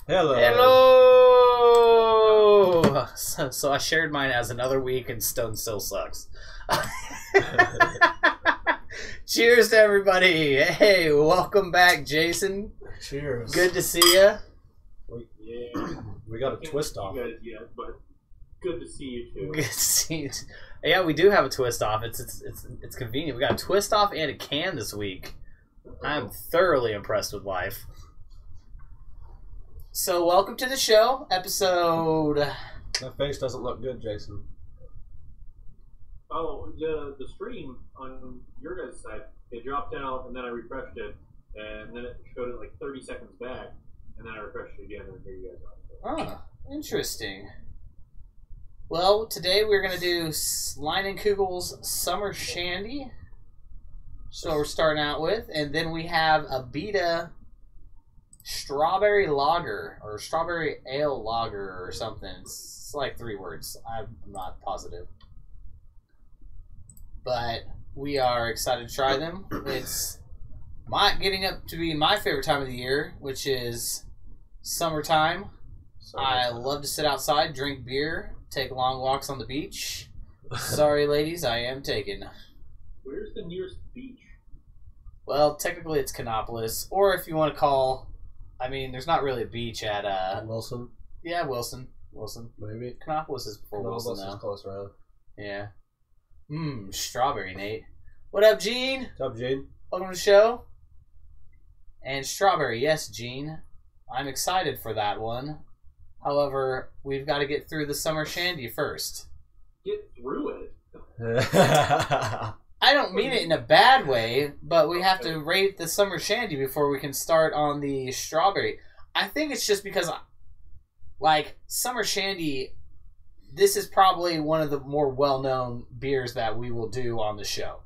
Hello. Hello. So I shared mine as another week, and Stone still sucks. Cheers to everybody. Hey, welcome back, Jason. Cheers. Good to see you. We got a twist off. You guys yet, but good to see you too. Good to see you. Yeah, we do have a twist off. It's convenient. We got a twist off and a can this week. I'm thoroughly impressed with life. So, welcome to the show, episode. That face doesn't look good, Jason. Oh, the stream on your guys' side, it dropped out, and then I refreshed it, and then it showed it like 30 seconds back, and then I refreshed it again, and here you guys are. Oh, interesting. Well, today we're going to do Line & Kugel's Summer Shandy. So we're starting out with, and then we have a Beta Strawberry Lager, or Strawberry Ale Lager, or something. It's like 3 words. I'm not positive. But we are excited to try them. It's getting up to be my favorite time of the year, which is summertime. I love to sit outside, drink beer, take long walks on the beach. Sorry, ladies, I am taken. Where's the nearest beach? Well, technically it's Canopolis, or if you want to call, I mean, there's not really a beach at Wilson. Yeah, Wilson, Maybe. Canopolis is before Wilson, is though. close around. Yeah. Strawberry, Nate. What up, Gene? What's up, Gene? Welcome to the show. And strawberry, yes, Gene. I'm excited for that one. However, we've got to get through the Summer Shandy first. Get through it. I don't mean it in a bad way, but we have to rate the Summer Shandy before we can start on the strawberry. I think it's just because, like, Summer Shandy, this is probably one of the more well-known beers that we will do on the show.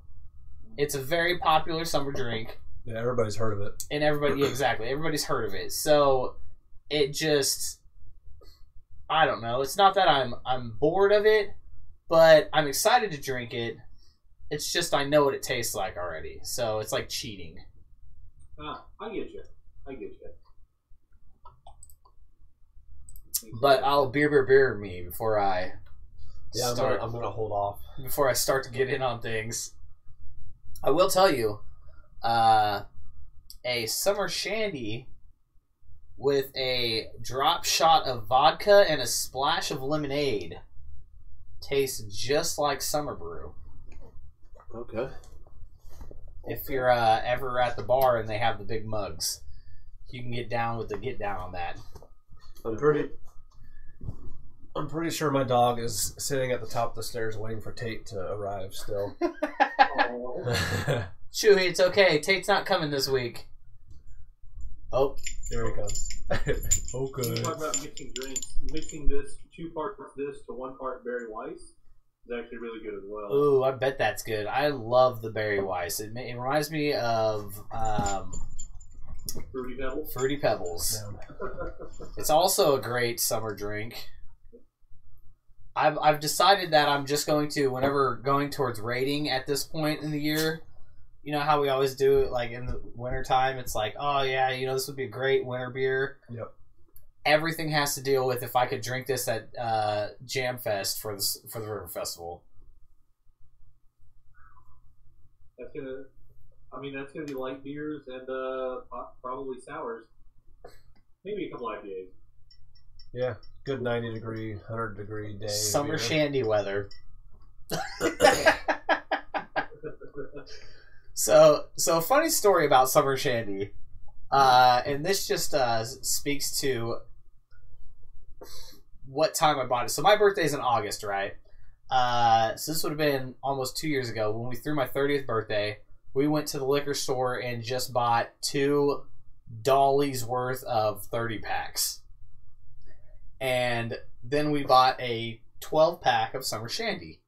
It's a very popular summer drink. Yeah, everybody's heard of it. And everybody's heard of it. So, it just, I don't know. It's not that I'm bored of it, but I'm excited to drink it. It's just I know what it tastes like already. So it's like cheating. I get you. But I'll beer me before I start. I'm gonna hold off. Before I start to get in on things. I will tell you, a Summer Shandy with a drop shot of vodka and a splash of lemonade tastes just like Summer Brew. Okay. If you're ever at the bar and they have the big mugs, you can get down on that. I'm pretty sure my dog is sitting at the top of the stairs waiting for Tate to arrive still. Chewy, it's okay. Tate's not coming this week. Oh, here he comes. You Okay. talk about mixing drinks. Mixing this 2 parts of this to 1 part Berry Weiss is actually really good as well. ooh, I bet that's good. I love the Berry Weiss. It reminds me of Fruity Pebbles. Fruity Pebbles. It's also a great summer drink. I've decided that I'm just going to, whenever going towards rating at this point in the year, you know how we always do it, like in the wintertime, it's like, oh yeah, this would be a great winter beer. Yep. Everything has to deal with if I could drink this at Jam Fest for the River Festival. That's gonna be light beers and probably sours. Maybe a couple IPAs. Yeah. Good 90-degree, 100-degree day. Summer beer. Shandy weather. So a funny story about Summer Shandy, and this just speaks to what time I bought it. So my birthday's in August, right? So this would have been almost 2 years ago when we threw my 30th birthday. We went to the liquor store and just bought 2 dollies worth of 30 packs. And then we bought a 12-pack of Summer Shandy.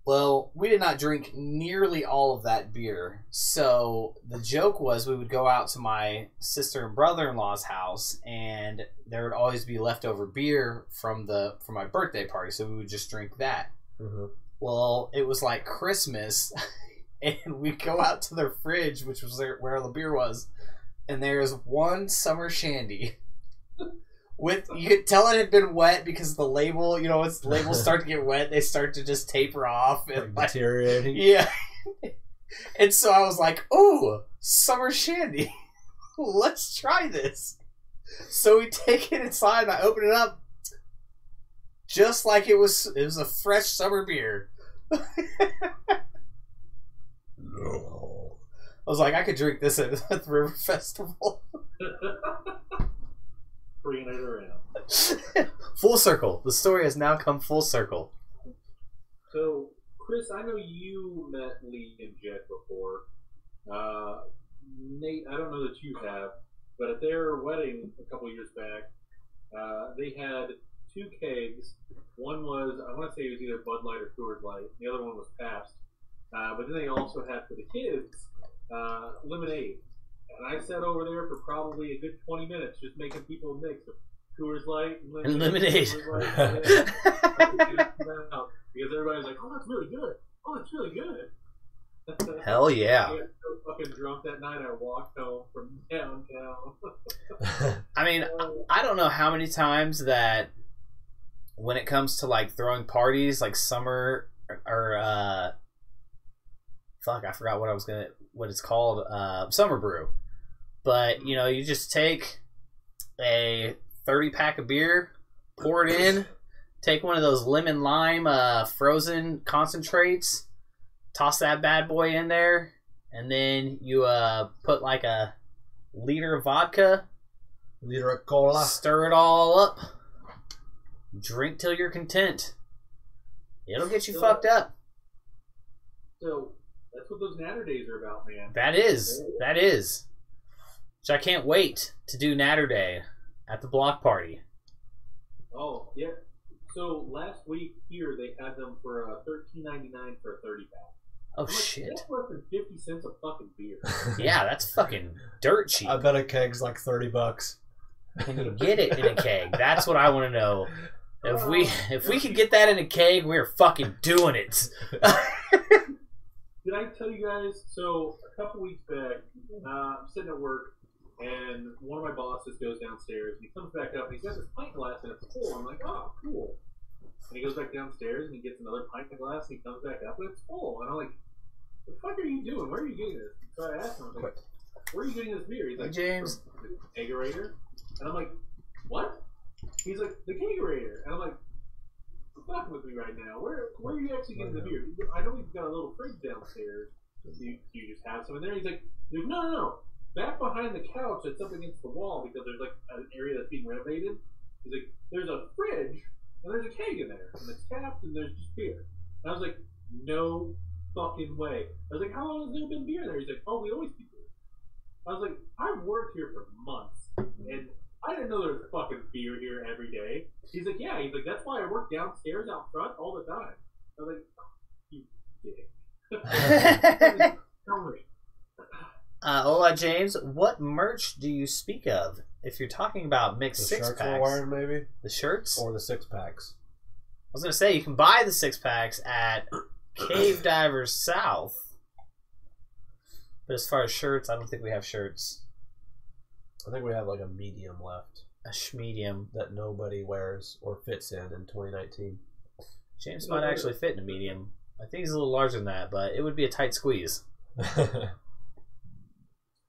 Well, we did not drink nearly all of that beer. So the joke was we would go out to my sister and brother-in-law's house, and there would always be leftover beer from my birthday party. So we would just drink that. Mm-hmm. Well, it was like Christmas, and we go out to their fridge, which was where the beer was, and there's one Summer Shandy You could tell it had been wet because the label, once the labels start to get wet, they start to just taper off and deteriorating. Yeah. And so I was like, "Ooh, summer shandy. Let's try this." So we take it inside and I open it up just like it was a fresh summer beer. No. I was like, I could drink this at the River Festival. Bringing it around. Full circle. The story has now come full circle. So, Chris, I know you met Lee and Jed before. Nate, I don't know that you have, but at their wedding a couple years back, they had 2 kegs. One was, I want to say it was either Bud Light or Coors Light. The other one was Pabst. But then they also had for the kids lemonade. And I sat over there for probably a good 20 minutes just making people mix of Coors Light and lemonade. Because everybody's like, "Oh, that's really good. Oh, that's really good." Hell yeah. I got so fucking drunk that night I walked home from downtown. I mean, I don't know how many times that when it comes to like throwing parties, like summer or fuck, I forgot what it's called, summer brew. But you just take a 30-pack of beer, pour it in, take one of those lemon lime frozen concentrates, toss that bad boy in there, and then you put like a liter of vodka, liter of cola, stir it all up, drink till you're content. It'll get you fucked up. So that's what those Natter days are about, man. That is. So I can't wait to do Natter Day at the block party. Oh yeah. So last week here they had them for $13.99 for a 30-pack. Oh shit! That's less than 50 cents a fucking beer. Yeah, that's fucking dirt cheap. I bet a keg's like $30. Can you get it in a keg? That's what I want to know. If we could get that in a keg, we're fucking doing it. Did I tell you guys? So a couple weeks back, I'm sitting at work, and one of my bosses goes downstairs, and he comes back up, and he's got this pint glass, and it's full. I'm like, "Oh, cool." And he goes back downstairs, and he gets another pint glass, and he comes back up, and it's full. And I'm like, "What the fuck are you doing? Where are you getting this?" So I asked him, I was like, "Where are you getting this beer?" He's like, "James, "The kegerator." And I'm like, "What?" He's like, "The kegerator." And I'm like, "You're fucking with me right now. Where are you actually getting the beer? I know we've got a little fridge downstairs. Do you just have some in there?" He's like, No. Back behind the couch that's up against the wall because there's like an area that's being renovated. He's like, "There's a fridge and there's a keg in there and it's tapped and there's just beer." And I was like, "No fucking way." I was like, "How long has there been beer there?" He's like, "Oh, we always keep beer." I was like, "I've worked here for months and I didn't know there was fucking beer here every day." He's like, "Yeah." He's like, "That's why I work downstairs out front all the time." I was like, "Oh, you dick." Hola, James. What merch do you speak of? If you're talking about mixed the six shirts packs, we're wearing, maybe, the shirts, or the 6-packs. I was gonna say you can buy the 6-packs at Cave Divers South. But as far as shirts, I don't think we have shirts. I think we have like a medium left. A medium that nobody wears or fits in 2019. James might actually fit in a medium. I think he's a little larger than that, but it would be a tight squeeze.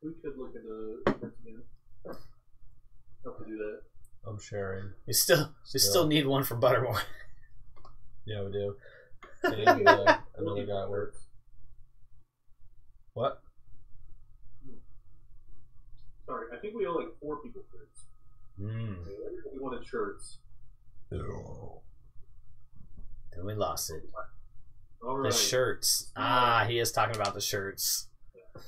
We could look at the shirts again. Have to do that. I'm sharing. We still need one for Buttermore. Yeah, we do. And another guy at work. What? Sorry, I think we owe like 4 people shirts. We wanted shirts. No. Then we lost it. All right. The shirts. He is talking about the shirts. Yeah.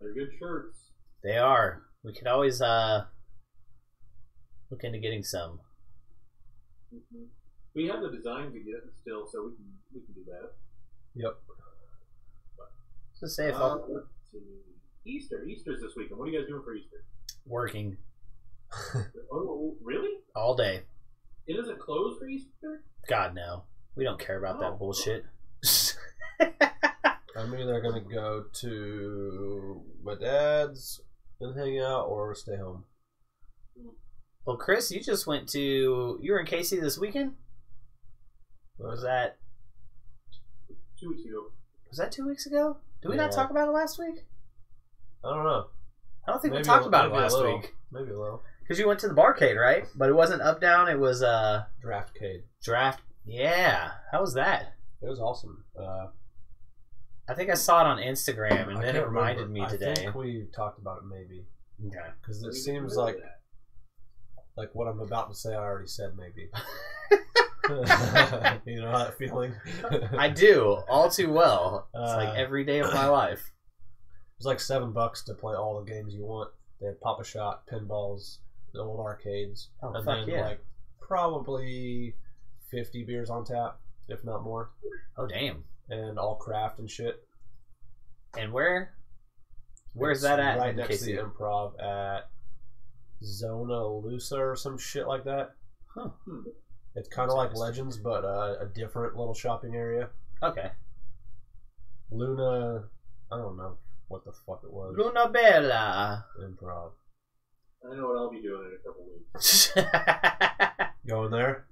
They're good shirts. They are. We could always look into getting some. Mm-hmm. We have the design to get still, so we can do that. Yep. So say if let's see. Easter's this weekend. What are you guys doing for Easter? Working. Oh, really? All day. It doesn't close for Easter? God, no. We don't care about that bullshit. I'm either going to go to my dad's and hang out or stay home. Well, Chris, you just went to. You were in KC this weekend. Or was that 2 weeks ago? Was that 2 weeks ago? Did we not talk about it last week? I don't know. I don't think we talked about it last week. Maybe a little. Because you went to the barcade, right? But it wasn't up down. It was Draftcade. Draft. Yeah. How was that? It was awesome. I think I saw it on Instagram, and then it reminded me today. I think we talked about it maybe. Okay. Because it seems like what I'm about to say I already said maybe. You know that feeling? I do, all too well. It's like every day of my life. It was like $7 to play all the games you want. They had Pop-A-Shot, pinballs, the old arcades, and then like probably 50 beers on tap, if not more. Oh damn! And all craft and shit. And where's that at? Right next to the Improv at Zona Lusa or some shit like that. Huh. It's kind of like Legends, but a different little shopping area. Okay. Luna, I don't know what the fuck it was. Luna Bella. Improv. I know what I'll be doing in a couple weeks. Going there?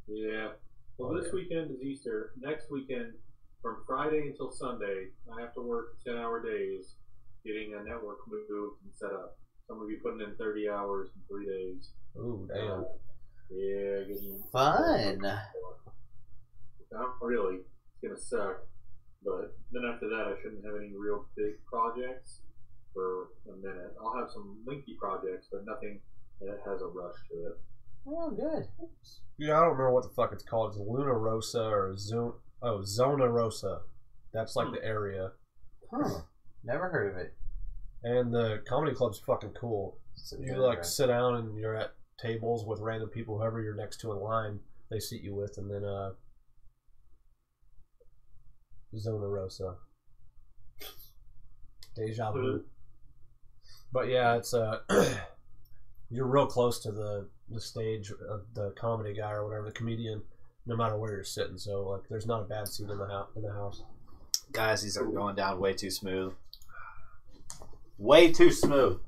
Yeah. Well, this weekend is Easter. Next weekend, from Friday until Sunday, I have to work 10-hour days getting a network moved and set up. So I'm going to be putting in 30 hours in 3 days. Ooh, damn. Yeah, getting fun. Not really. It's going to suck. But then after that, I shouldn't have any real big projects for a minute. I'll have some lengthy projects, but nothing that has a rush to it. Oh, good. Yeah, I don't remember what the fuck it's called. It's Luna Rosa or Zona Rosa. That's like the area. Huh. Never heard of it. And the comedy club's fucking cool. You like sit down and you're at tables with random people, whoever you're next to in line, they seat you with, and then Zona Rosa. Deja vu. But yeah, it's you're real close to the stage of the comedy guy or whatever, the comedian, no matter where you're sitting. So like, there's not a bad seat in the house. Guys, these are going down way too smooth. Way too smooth.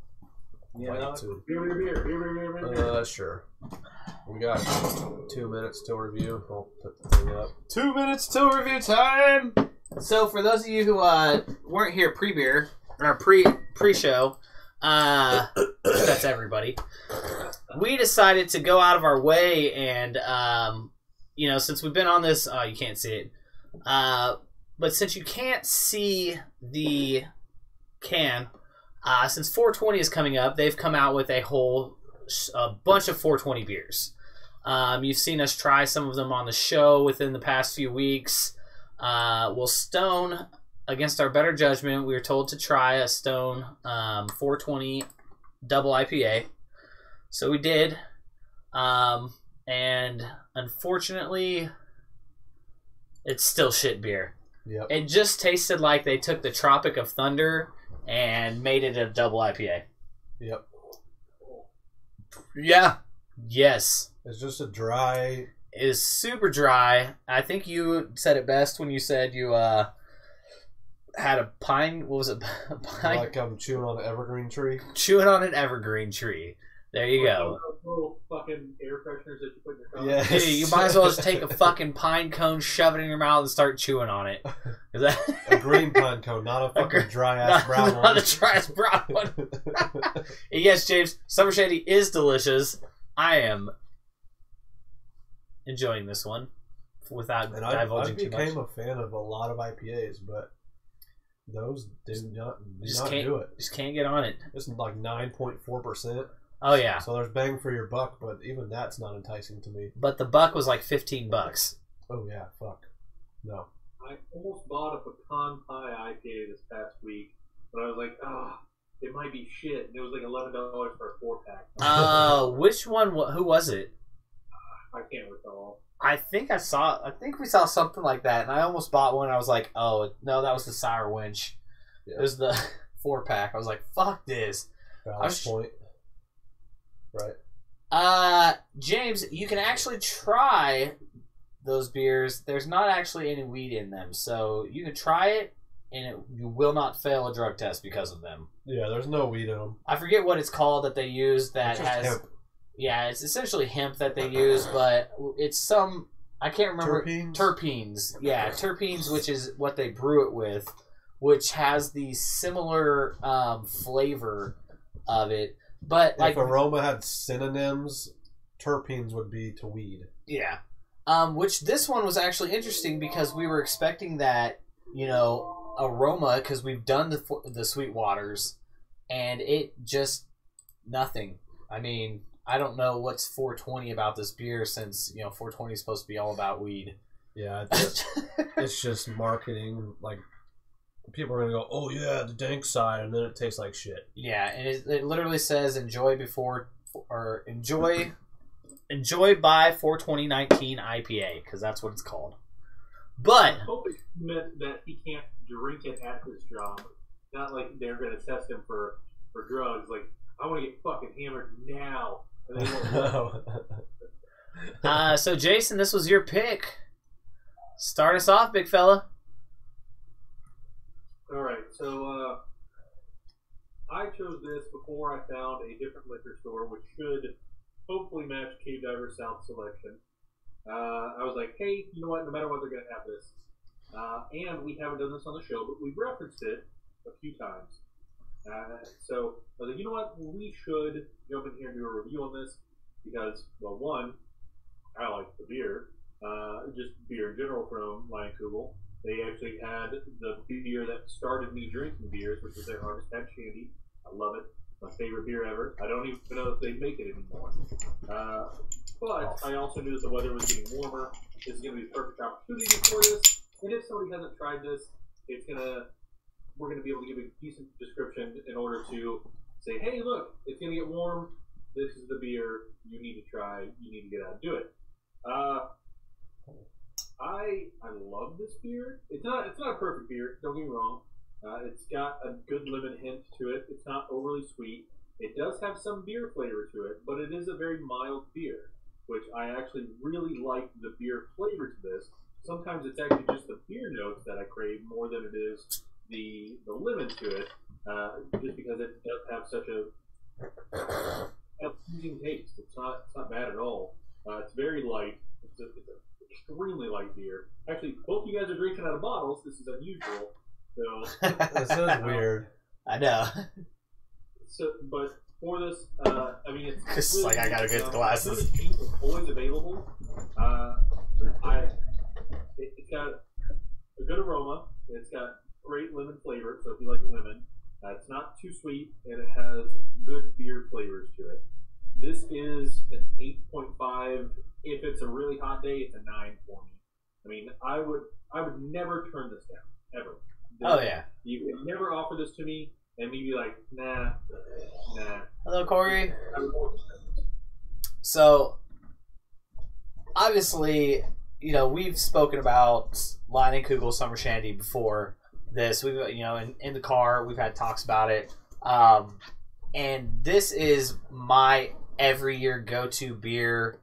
Yeah. Beer. Sure. We got 2 minutes till review. I'll put the thing up. 2 minutes till review time. So for those of you who weren't here pre-beer or pre-show, that's everybody. We decided to go out of our way and since we've been on this, you can't see it. But since you can't see the can, since 420 is coming up, they've come out with a bunch of 420 beers. You've seen us try some of them on the show within the past few weeks. Well, Stone, against our better judgment, we were told to try a Stone 420 double IPA. So we did. And unfortunately, it's still shit beer. Yep. It just tasted like they took the Tropic of Thunder and made it a double IPA. Yep. Yeah. Yes. It's just a dry... It is super dry. I think you said it best when you said you had a pine... What was it? A pine? Like I'm chewing on an evergreen tree. Chewing on an evergreen tree. There you go. Little fucking air fresheners that you put in your Yeah. Hey, you might as well just take a fucking pine cone, shove it in your mouth, and start chewing on it. Is that a green pine cone, not a fucking dry-ass brown one. Not a dry-ass brown one. Yes, James, Summer Shandy is delicious. I am enjoying this one without divulging too much. I became a fan of a lot of IPAs, but those do not do it. Just can't get on it. It's like 9.4%. Oh yeah. So there's bang for your buck, but even that's not enticing to me. But the buck was like $15. Oh yeah, fuck. No. I almost bought a pecan pie IPA this past week, but I was like, it might be shit. And it was like $11 for a 4-pack. Which one? Who was it? I can't recall. I think we saw something like that, and I almost bought one. I was like, oh no, that was the Sour Winch. Yeah. It was the 4-pack. I was like, fuck this. Ballast Point. Right. James, you can actually try those beers. There's not actually any weed in them, so you can try it, and you will not fail a drug test because of them. Yeah, there's no weed in them. I forget what it's called that they use that has. Hemp. Yeah, it's essentially hemp that they use, but it's some, I can't remember. Terpenes. Yeah, terpenes, which is what they brew it with, which has the similar flavor of it. But like, if aroma had synonyms, terpenes would be to weed. Yeah. Which this one was actually interesting because we were expecting that, you know, aroma, because we've done the sweet waters, and it just nothing. I mean, I don't know what's 420 about this beer, since, you know, 420 is supposed to be all about weed. Yeah, it's just marketing. Like, people are gonna go, "Oh yeah, the dank side," and then it tastes like shit. Yeah, and it literally says enjoy by 42019 IPA, because that's what it's called. But I hope it meant that he can't drink it at his job. Not like they're going to test him for drugs. Like, I want to get fucking hammered now. And they won't. So Jason, this was your pick. Start us off, big fella. All right, so I chose this before I found a different liquor store, which should hopefully match Cave Diver South selection. I was like, hey, you know what? No matter what, they're going to have this. And we haven't done this on the show, but we've referenced it a few times. So I was like, you know what? We should jump in here and do a review on this because, well, one, I like the beer. Just beer in general from Lion Kugel. They actually had the beer that started me drinking beers, which was their Harvest Patch Shandy. I love it. My favorite beer ever. I don't even know if they make it anymore. But I also knew that the weather was getting warmer. This is going to be the perfect opportunity for this. And if somebody hasn't tried this, we're going to be able to give a decent description in order to say, hey, look, it's going to get warm. This is the beer you need to try. You need to get out and do it. I love this beer. It's not a perfect beer. Don't get me wrong. It's got a good lemon hint to it. It's not overly sweet. It does have some beer flavor to it, but it is a very mild beer, which I actually really like the beer flavor to this. Sometimes it's actually just the beer notes that I crave more than it is the lemon to it, just because it does have such a pleasing taste. It's not bad at all. It's very light. It's an extremely light beer. Actually, both you guys are drinking out of bottles. This is unusual. So this is weird. I know. So, but for this, I mean, it's really, like I gotta get the glasses. It's always available. It's got a good aroma. It's got great lemon flavor. So if you like lemon, it's not too sweet, and it has good beer flavors to it. This is an 8.5. If it's a really hot day, it's a 9 for me. I mean, I would never turn this down ever. Oh yeah. You could never offer this to me and me be like, nah. Hello, Corey. So, obviously, you know, we've spoken about Lion Kugel Summer Shandy before this. We've, you know, in the car, we've had talks about it. And this is my every year go-to beer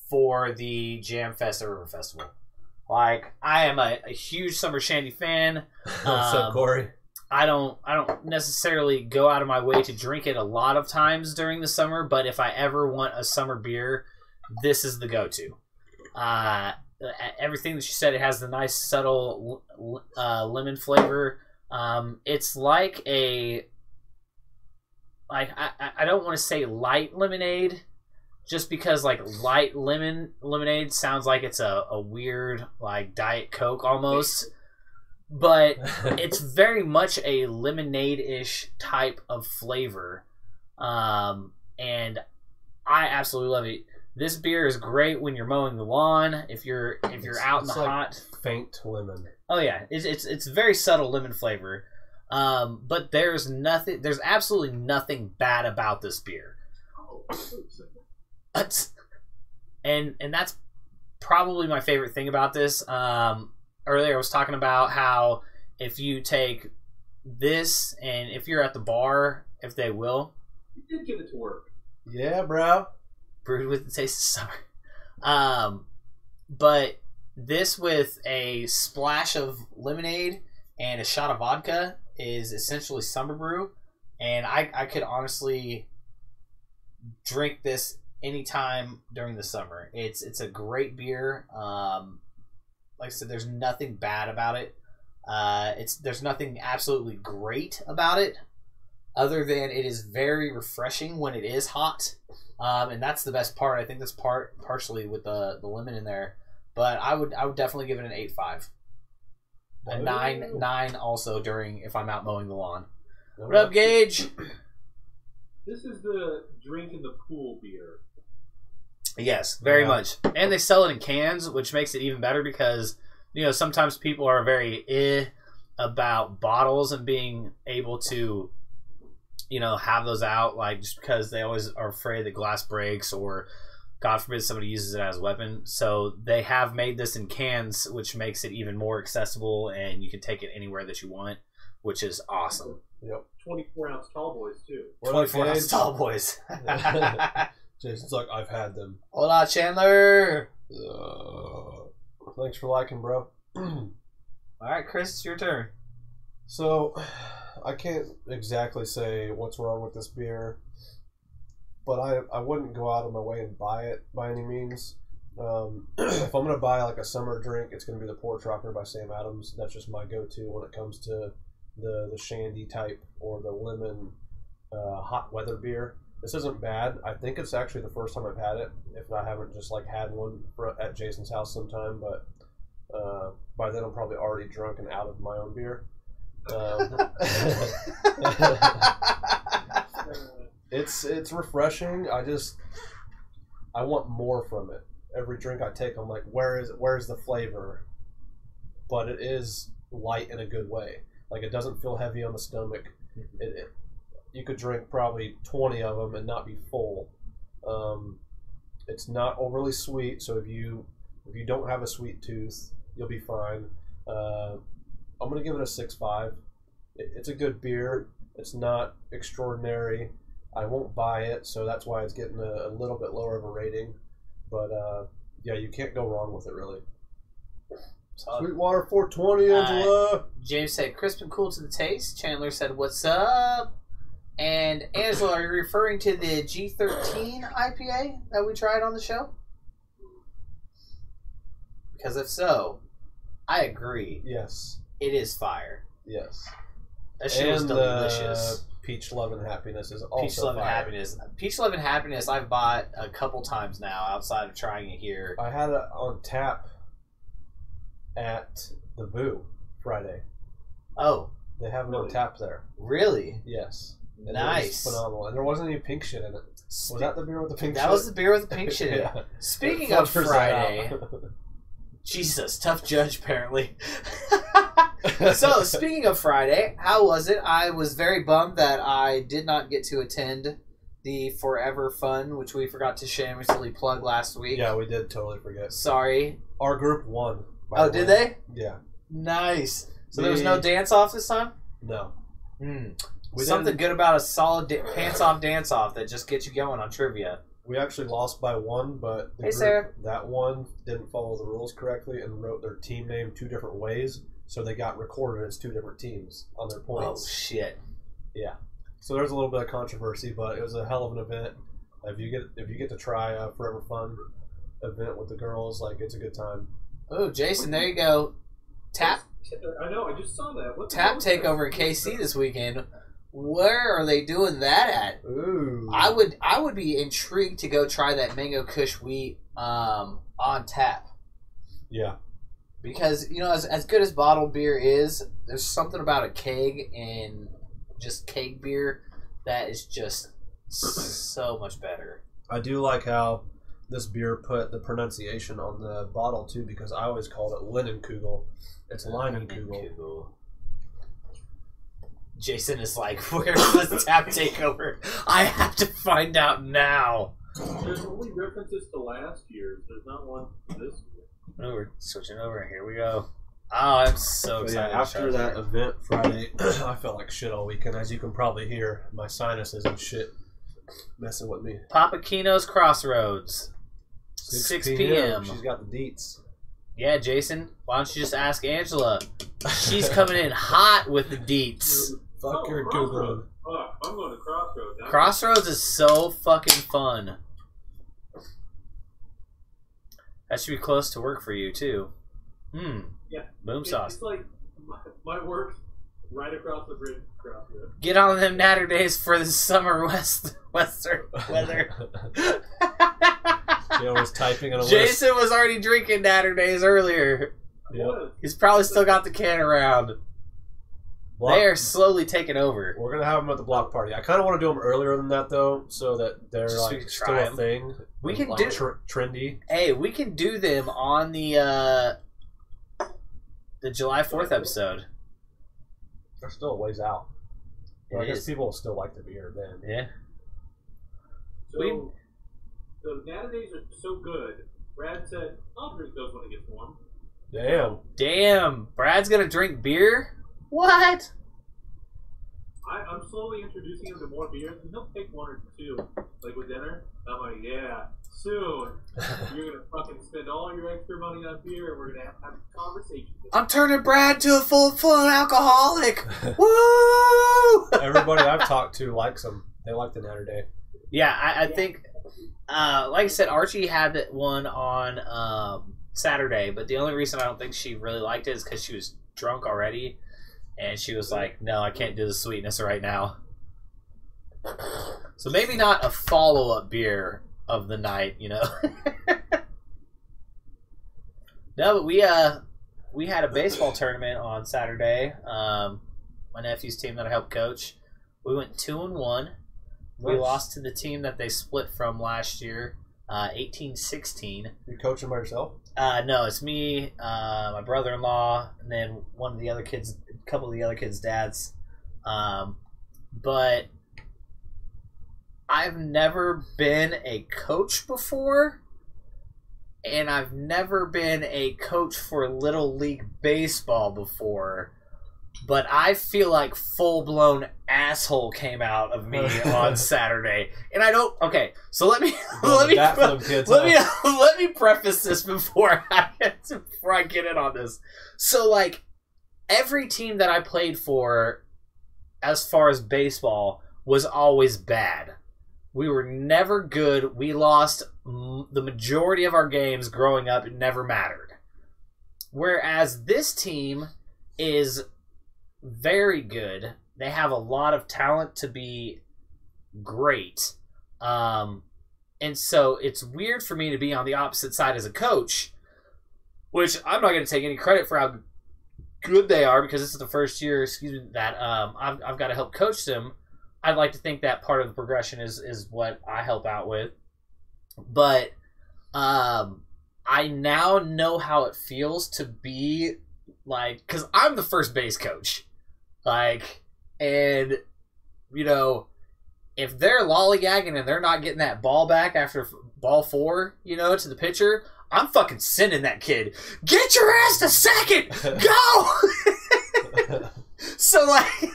for the Jam Fest or River Festival. Like, I am a huge Summer Shandy fan. What's up, Corey? I don't necessarily go out of my way to drink it a lot of times during the summer, but if I ever want a summer beer, this is the go-to. Everything that you said, it has the nice subtle lemon flavor. It's like I don't want to say light lemonade, just because like light lemonade sounds like it's a weird like Diet Coke almost. But it's very much a lemonade-ish type of flavor. And I absolutely love it. This beer is great when you're mowing the lawn, if you're out in the hot. Faint lemon. Oh yeah, it's very subtle lemon flavor. But there's absolutely nothing bad about this beer. And that's probably my favorite thing about this. Earlier I was talking about how if you take this and if you're at the bar, if they will. You did get it to work. Yeah, bro. Brewed with the taste of summer. But this with a splash of lemonade and a shot of vodka is essentially summer brew. And I could honestly drink this anytime during the summer. It's a great beer. Like I said, there's nothing bad about it. There's nothing absolutely great about it, other than it is very refreshing when it is hot, and that's the best part. I think that's partially with the lemon in there, but I would definitely give it an 8.5. A 9 also if I'm out mowing the lawn. What up, Gage? This is the drink in the pool beer. Yes, very much. And they sell it in cans, which makes it even better because, sometimes people are very about bottles and being able to, have those out, like, just because they always are afraid that glass breaks or, God forbid, somebody uses it as a weapon. So they have made this in cans, which makes it even more accessible, and you can take it anywhere that you want, which is awesome. Yep. 24-ounce tall boys, too. 24-ounce tall boys. Jason's like, I've had them. Hola, Chandler. Thanks for liking, bro. All right, Chris, it's your turn. So, I can't exactly say what's wrong with this beer, but I wouldn't go out of my way and buy it by any means. If I'm going to buy like a summer drink, it's going to be the Porch Rocker by Sam Adams. That's just my go-to when it comes to the Shandy type or the lemon hot weather beer. This isn't bad. I think it's actually the first time I've had it, if I haven't just like had one at Jason's house sometime, but by then I'm probably already drunk and out of my own beer. It's refreshing. I want more from it. Every drink I take, I'm like, where's the flavor? But it is light in a good way. Like, it doesn't feel heavy on the stomach. You could drink probably 20 of them and not be full. It's not overly sweet, so if you don't have a sweet tooth, you'll be fine. I'm gonna give it a 6.5. It's a good beer. It's not extraordinary. I won't buy it, so that's why it's getting a little bit lower of a rating. But yeah, you can't go wrong with it, really. Sweetwater 420, Angela. James said, crisp and cool to the taste. Chandler said, what's up? And Angela, are you referring to the G13 IPA that we tried on the show? Because if so, I agree. Yes. It is fire. Yes. That shit was delicious. Peach Love and Happiness is also Peach Love and fire. Happiness. Peach Love and Happiness I've bought a couple times now outside of trying it here. I had it on tap at the Boo Friday. Oh. They have it on tap there. Really? Yes. And nice. It was phenomenal. And there wasn't any pink shit in it. Was that the beer with the pink shit? That was the beer with the pink shit in it. Yeah. Speaking of Friday... Jesus, tough judge apparently. So, speaking of Friday, how was it? I was very bummed that I did not get to attend the Forever Fun, which we forgot to shamelessly plug last week. Yeah, we did totally forget. Sorry. Our group won. Oh, did they? Yeah. Nice. So there was no dance-off this time? No. Something good about a solid pants-off dance-off that just gets you going on trivia. We actually lost by one, but the group that one didn't follow the rules correctly and wrote their team name 2 different ways, so they got recorded as 2 different teams on their points. Oh, shit. Yeah. So there's a little bit of controversy, but it was a hell of an event. If you get to try a Forever Fun event with the girls, like, it's a good time. Oh, Jason, there you go. Tap. I know, I just saw that. What Tap takeover at KC this weekend. Where are they doing that at? Ooh. I would be intrigued to go try that Mango Kush Wheat on tap. Yeah. Because, as good as bottled beer is, there's something about a keg and just keg beer that is just so much better. I do like how this beer put the pronunciation on the bottle, too, because I always called it Leinenkugel. It's Leinenkugel. Jason is like, where's the tap takeover? I have to find out now. There's only references to last year. There's not one this year. Oh, we're switching over. Here we go. Oh, I'm so excited. Yeah, after that event Friday, I felt like shit all weekend. As you can probably hear, my sinuses and shit messing with me. Papakino's Crossroads. 6 p.m. She's got the deets. Yeah, Jason. Why don't you just ask Angela? She's coming in hot with the deets. Fuck your Google. I'm going to Crossroads. Crossroads is so fucking fun. That should be close to work for you too. Yeah. Boom sauce. It's like my work's right across the bridge across here. Get on them natter days for the summer western weather. Joe was typing on a Jason was already drinking natter days earlier. Yep. He's probably still got the can around. They are slowly taking over. We're gonna have them at the block party. I kind of want to do them earlier than that though, so that they're Just like still a thing. We can like do trendy. Hey, we can do them on the July 4th episode. They're still a ways out. But I guess is. people will still like the beer then. Yeah. So the Natterdays are so good. Brad said, "I'll drink those when it gets warm." Damn. Brad's gonna drink beer? What? I'm slowly introducing him to more beers, and he'll pick one or two, like with dinner. I'm like, yeah, soon you're gonna fucking spend all your extra money on beer, and we're gonna have a conversation. I'm turning Brad to a full-blown alcoholic. Woo! Everybody I've talked to likes them. They like the Natter Day. Yeah, I think, like I said, Archie had that one on Saturday, but the only reason I don't think she really liked it is because she was drunk already, and she was like, no, I can't do the sweetness right now. So maybe not a follow-up beer of the night, you know? No, but we had a baseball tournament on Saturday. My nephew's team that I helped coach. We went 2-1. We lost to the team that they split from last year, 18-16. You coaching by yourself? No, it's me, my brother-in-law, and then one of the other kids, a couple of the other kids' dads. But I've never been a coach before, and I've never been a coach for Little League Baseball before. But I feel like full-blown asshole came out of me on Saturday, and I don't. Okay, so let me preface this before I get in on this. So, like, every team that I played for, as far as baseball, was always bad. We were never good. We lost the majority of our games growing up. It never mattered. Whereas this team is very good. They have a lot of talent to be great. And so it's weird for me to be on the opposite side as a coach, which I'm not going to take any credit for how good they are because this is the first year, that I've got to help coach them. I'd like to think that part of the progression is what I help out with. But I now know how it feels to be like, because I'm the first base coach. Like, and, you know, if they're lollygagging and they're not getting that ball back after ball 4, you know, to the pitcher, I'm fucking sending that kid. Get your ass to second! Go! So, like,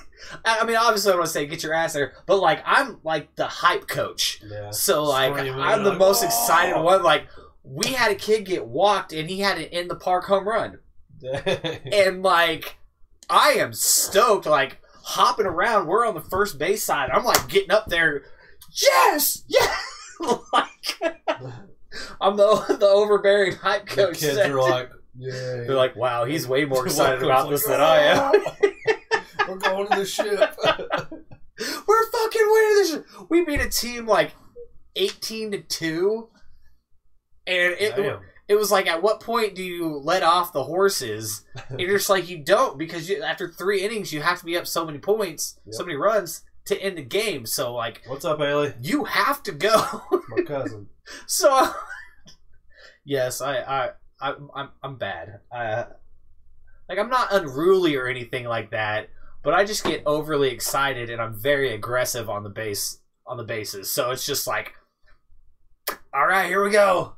I mean, obviously I want to say get your ass there, but, like, I'm, like, the hype coach. Yeah. So, like, I'm the most excited one. Like, we had a kid get walked, and he had an in-the-park home run. And, like, I am stoked, like, hopping around. We're on the first base side. I'm, like, getting up there. Yes! Yeah! Like, I'm the overbearing hype coach. The kids are like, yeah. They're like, wow, he's way more excited about this than I am. We're going to the ship. We're fucking winning this ship. We beat a team, like, 18-2. And it was like, at what point do you let off the horses? And you're just like, you don't, because after 3 innings, you have to be up so many points, so many runs to end the game. So, like, what's up, Haley? You have to go. My cousin. So, yes, I'm bad. Like, I'm not unruly or anything like that, but I just get overly excited and I'm very aggressive on the bases. So it's just like, all right, here we go.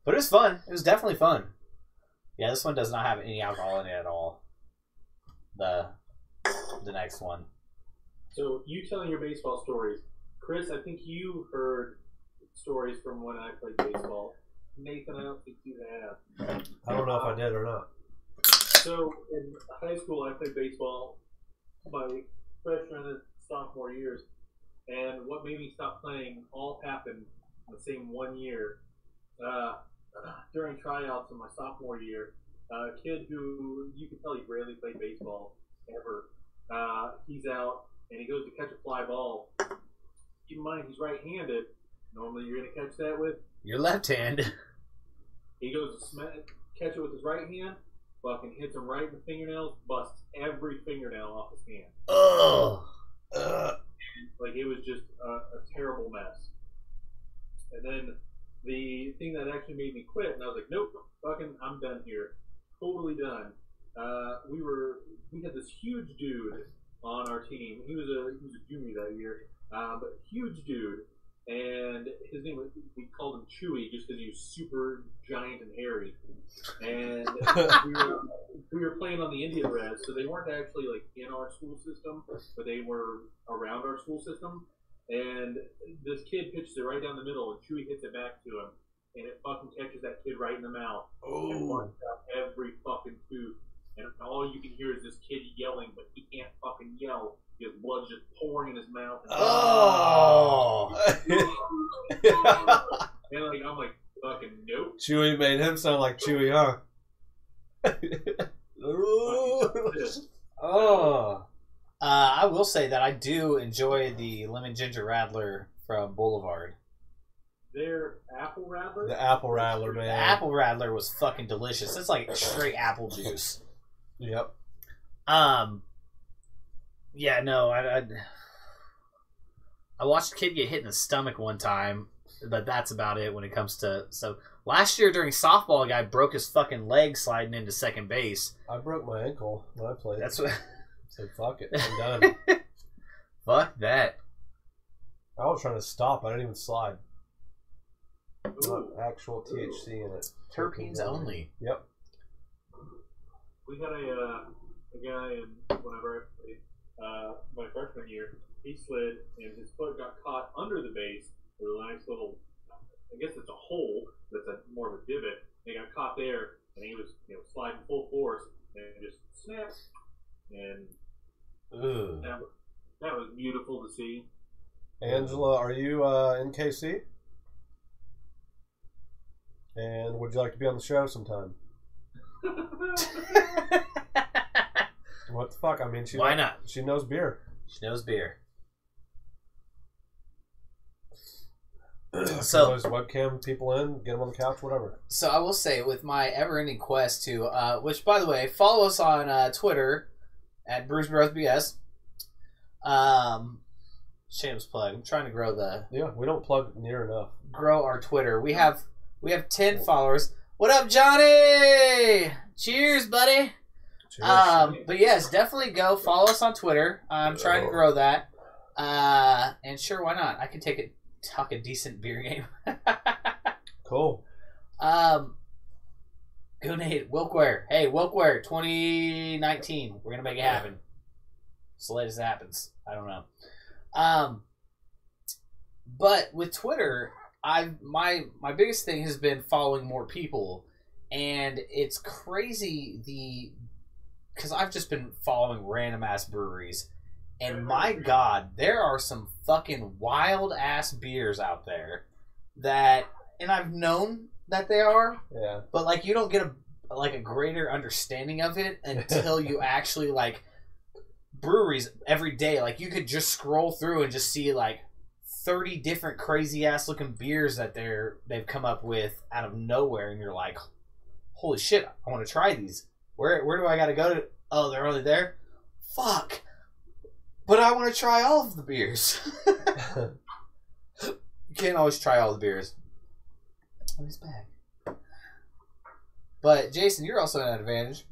But it was fun. It was definitely fun. Yeah, this one does not have any alcohol in it at all. The next one. So, you telling your baseball stories. Chris, I think you heard stories from when I played baseball. Nathan, I don't think you have. I don't know if I did or not. So, in high school, I played baseball my freshman and sophomore years. And what made me stop playing all happened in the same one year. during tryouts in my sophomore year, a kid who you could tell he rarely played baseball ever. He's out and he goes to catch a fly ball. Keep in mind he's right-handed. Normally you're gonna catch that with your left hand. He goes to catch it with his right hand. Fucking hits him right in the fingernails. Busts every fingernail off his hand. Oh. Like it was just a terrible mess. And then the thing that actually made me quit, and I was like, nope, fucking, I'm done here. Totally done. We had this huge dude on our team. He was a junior that year, but huge dude. And his name was, we called him Chewy just because he was super giant and hairy. And we were playing on the Indian Res, so they weren't actually like in our school system, but they were around our school system. And this kid pitches it right down the middle, and Chewy hits it back to him, and it fucking catches that kid right in the mouth. And marks out every fucking tooth. And all you can hear is this kid yelling, but he can't fucking yell. His blood's just pouring in his mouth. And and like I'm like, fucking nope. Chewy made him sound like Chewy, huh? Oh. I will say that I do enjoy the lemon ginger rattler from Boulevard. Their apple rattler? The apple rattler, man. The apple rattler was fucking delicious. It's like straight apple juice. Yep. Yeah, no, I watched a kid get hit in the stomach one time, but that's about it when it comes to... So, last year during softball, a guy broke his fucking leg sliding into second base. I broke my ankle when I played. That's what... I said, fuck it, I'm done. Fuck that. I was trying to stop. I didn't even slide. Ooh. Not actual THC in it. Terpenes only. Yep. We had a guy in whenever I played my freshman year. He slid and his foot got caught under the base with a nice little, I guess it's a hole that's more of a divot. And he got caught there and he was sliding full force and it just snapped. And that was beautiful to see. Angela, are you in KC? And would you like to be on the show sometime? What the fuck? I mean, Why not? She knows beer. She knows beer. So those webcam people in, get them on the couch, whatever. So I will say, with my ever-ending quest to, which by the way, follow us on Twitter at Brews BS. Shameless plug. I'm trying to grow we don't plug near enough. Grow our Twitter. We have 10 followers. What up, Johnny? Cheers, buddy. Cheers. But yes, definitely go follow us on Twitter. I'm trying to grow that. And sure, why not? I can talk a decent beer game. Cool. Go Nate. Wilkware. Hey, Wilkware 2019. We're gonna make it happen. It's the latest that happens. I don't know. But with Twitter, my biggest thing has been following more people, and it's crazy because I've just been following random ass breweries, and my God, there are some fucking wild ass beers out there that, and I've known that they are, yeah, but like you don't get a greater understanding of it until you actually like breweries every day. Like you could just scroll through and just see like 30 different crazy ass looking beers that they've come up with out of nowhere, and you're like, holy shit, I want to try these. Where do I gotta go to? Oh, they're only there? Fuck. But I want to try all of the beers. You can't always try all the beers. Oh, he's back. But Jason, you're also at an advantage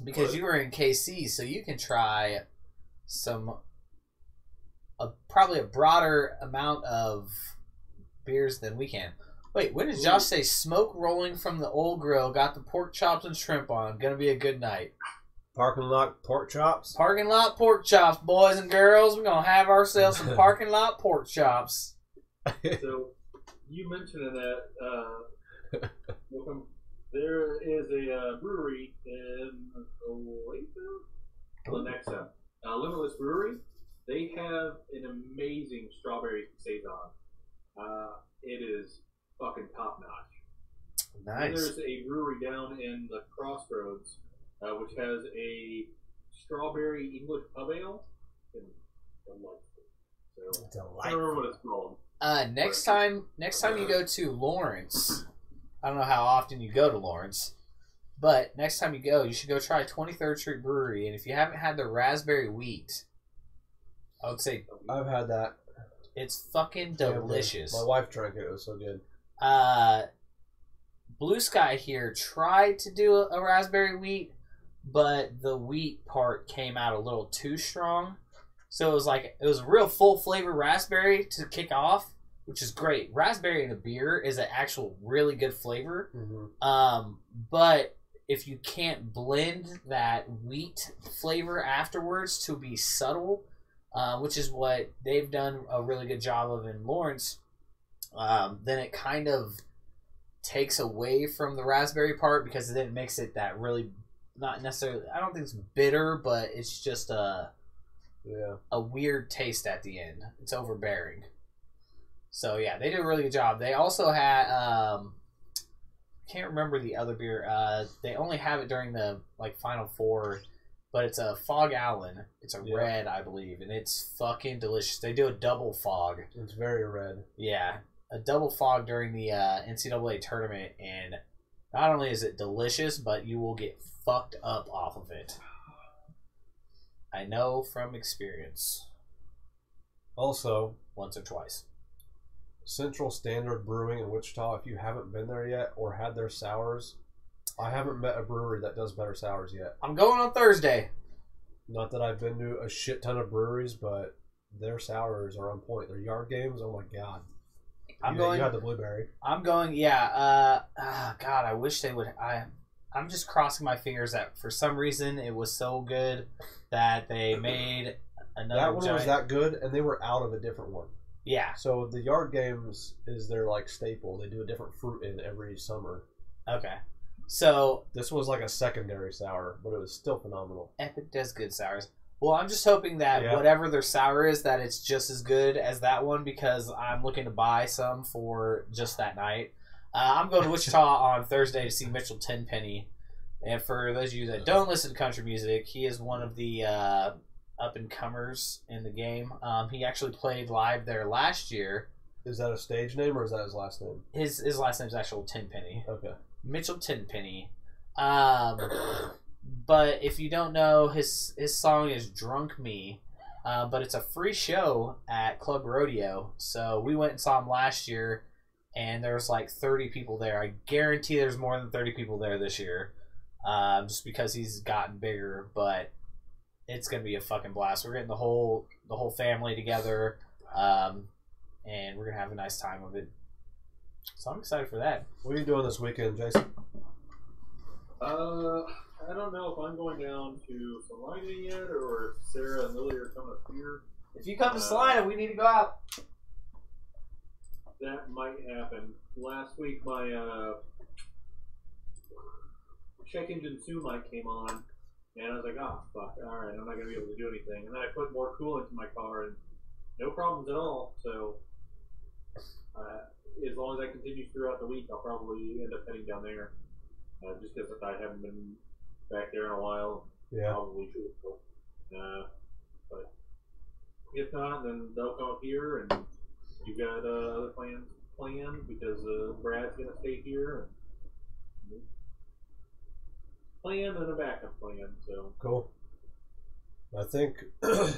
because you were in KC, so you can try probably a broader amount of beers than we can. Wait, when did Josh say smoke rolling from the old grill? Got the pork chops and shrimp on. Gonna be a good night. Parking lot pork chops. Parking lot pork chops, boys and girls. We're gonna have ourselves some parking lot pork chops. So you mentioned that there is a brewery in Lenexa, Limitless Brewery. They have an amazing strawberry saison. It is fucking top notch. Nice. There's a brewery down in the Crossroads, which has a strawberry English pub ale. Delightful. So, I don't remember what it's called. Next time you go to Lawrence, I don't know how often you go to Lawrence, but next time you go, you should go try 23rd Street Brewery. And if you haven't had the raspberry wheat, I would say I've had that. It's fucking delicious. My wife drank it. It was so good. Blue Sky here tried to do a raspberry wheat, but the wheat part came out a little too strong. So it was a real full flavor raspberry to kick off, which is great. Raspberry in a beer is an actual really good flavor. Mm-hmm. But if you can't blend that wheat flavor afterwards to be subtle, which is what they've done a really good job of in Lawrence, then it kind of takes away from the raspberry part because then it makes it that really, not necessarily, I don't think it's bitter, but it's just a weird taste at the end. It's overbearing. So yeah, they did a really good job. They also had can't remember the other beer. They only have it during the Final Four, but it's a Fog Allen. It's a red, I believe, and it's fucking delicious. They do a double fog. It's very red. Yeah, a double fog during the NCAA tournament, and not only is it delicious, but you will get fucked up off of it. I know from experience. Also, once or twice. Central Standard Brewing in Wichita, if you haven't been there yet or had their sours, I haven't met a brewery that does better sours yet. I'm going on Thursday. Not that I've been to a shit ton of breweries, but their sours are on point. Their yard games, oh my god. You had the blueberry. I'm going, yeah. God, I wish they would. I'm just crossing my fingers that for some reason it was so good that they made another. That one was that good, and they were out of a different one. Yeah. So the yard games is their staple. They do a different fruit in every summer. Okay. So this was like a secondary sour, but it was still phenomenal. Epic does good sours. Well, I'm just hoping that whatever their sour is, that it's just as good as that one because I'm looking to buy some for just that night. I'm going to Wichita on Thursday to see Mitchell Tenpenny. And for those of you that don't listen to country music, he is one of the up-and-comers in the game. He actually played live there last year. Is that a stage name or is that his last name? His last name is actual Tenpenny. Okay. Mitchell Tenpenny. But if you don't know, his song is Drunk Me. But it's a free show at Club Rodeo. So we went and saw him last year, and there's 30 people there. I guarantee there's more than 30 people there this year. Just because he's gotten bigger, but it's gonna be a fucking blast. We're getting the whole family together, and we're gonna have a nice time with it. So I'm excited for that. What are you doing this weekend, Jason? I don't know if I'm going down to Salina yet, or if Sarah and Lily are coming up here. If you come to Salina, we need to go out. That might happen. Last week, my check engine soon light came on, and I was like, oh, fuck, alright, I'm not going to be able to do anything. And then I put more coolant in my car, and no problems at all. So, as long as that continues throughout the week, I'll probably end up heading down there. Just because I haven't been back there in a while. Yeah. Probably should. But if not, then they'll come up here, and you've got other plans planned because Brad's going to stay here. And plan and a backup plan. So cool. I think,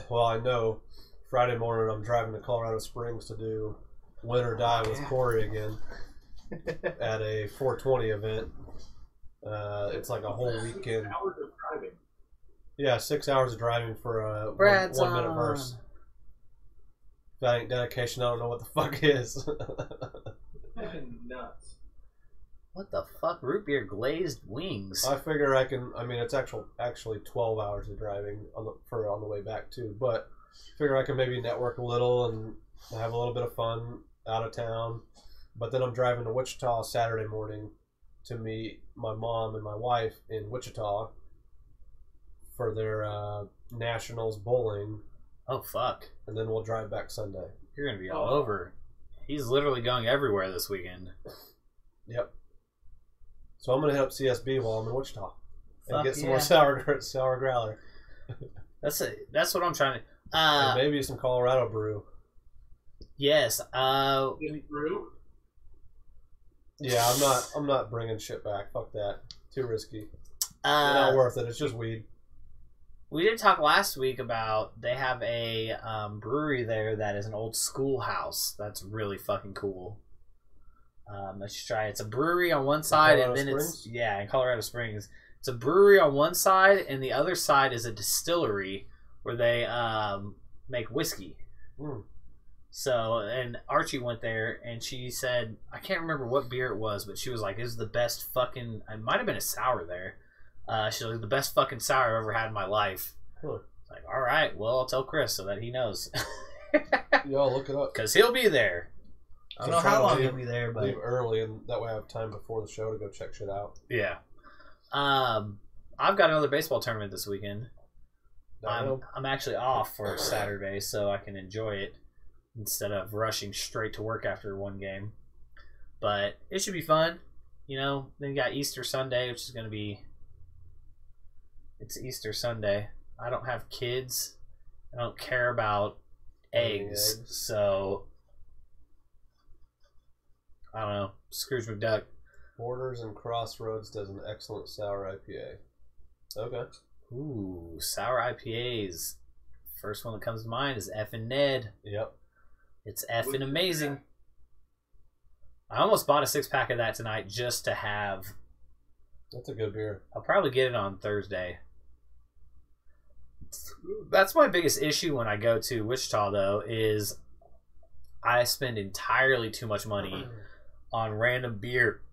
well, I know Friday morning I'm driving to Colorado Springs to do Win or Die with Corey again at a 420 event. It's like a whole weekend. 6 hours of driving. Yeah, 6 hours of driving for a Brad's 1 minute verse. If that ain't dedication, I don't know what the fuck is. Fucking nuts. What the fuck? Root beer glazed wings. I figure I can. I mean, it's actually 12 hours of driving on the way back too. But I figure I can maybe network a little and have a little bit of fun out of town. But then I'm driving to Wichita Saturday morning to meet my mom and my wife in Wichita for their Nationals bowling. Oh fuck! And then we'll drive back Sunday. You're gonna be all over. He's literally going everywhere this weekend. Yep. So I'm gonna hit up CSB while I'm in Wichita and get some yeah. more sour growler. That's what I'm trying to. And maybe some Colorado brew. Yes. Get through. Yeah, I'm not bringing shit back. Fuck that. Too risky. Not worth it. It's just weed. We did talk last week about they have a brewery there that is an old schoolhouse. That's really fucking cool. Let's try it. It's a brewery on one side, and then Springs? in Colorado Springs. It's a brewery on one side, and the other side is a distillery where they make whiskey. Mm. So, and Archie went there, and she said, I can't remember what beer it was, but she was like, it was the best fucking, it might have been a sour there. She was like, the best fucking sour I've ever had in my life. Huh. Like, all right, well, I'll tell Chris so that he knows. Yo, look it up. Because he'll be there. I don't know how long he'll be there, but leave early, and that way I have time before the show to go check shit out. yeah. I've got another baseball tournament this weekend. I'm actually off for Saturday, so I can enjoy it instead of rushing straight to work after one game. But it should be fun. You know, then you got Easter Sunday, which is going to be... It's Easter Sunday. I don't have kids. I don't care about eggs. So, I don't know. Scrooge McDuck. Borders and Crossroads does an excellent sour IPA. Okay. Ooh, sour IPAs. First one that comes to mind is Effin' Ned. Yep. It's effing amazing. I almost bought a 6-pack of that tonight just to have. That's a good beer. I'll probably get it on Thursday. That's my biggest issue when I go to Wichita, though, is I spend entirely too much money on random beer